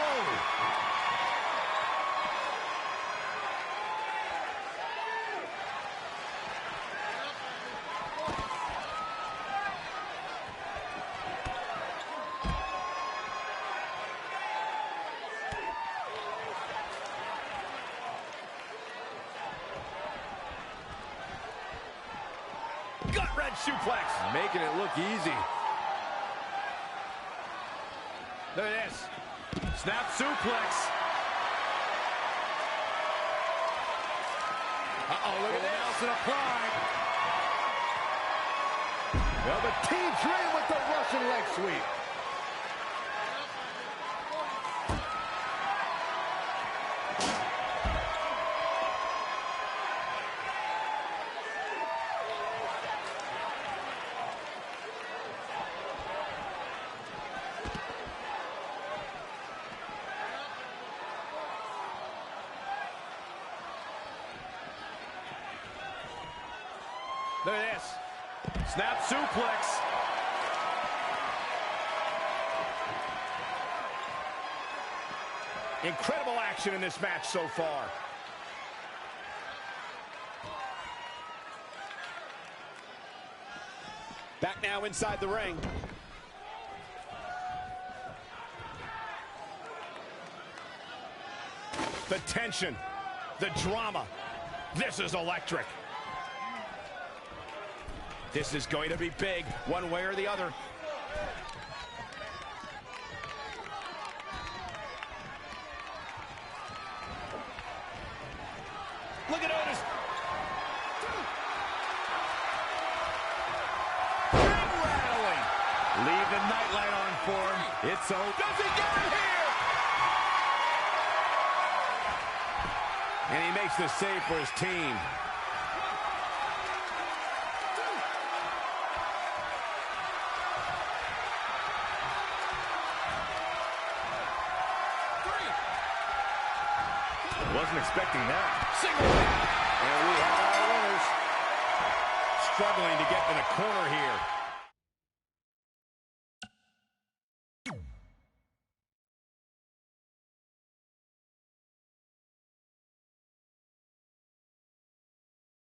Gut-wrench suplex. Making it look easy. Look at this. Snap suplex. Uh-oh, look at this. Nelson applied. Velveteen Dream with the Russian leg sweep. Look at this. Snap suplex. Incredible action in this match so far. Back now inside the ring. The tension, the drama. This is electric. This is going to be big, one way or the other. Look at Otis. Ring rattling. Leave the nightlight on for him. It's over. Does he get it here? And he makes the save for his team. Wasn't expecting that. Single. And we have our winners. Struggling to get in a corner here.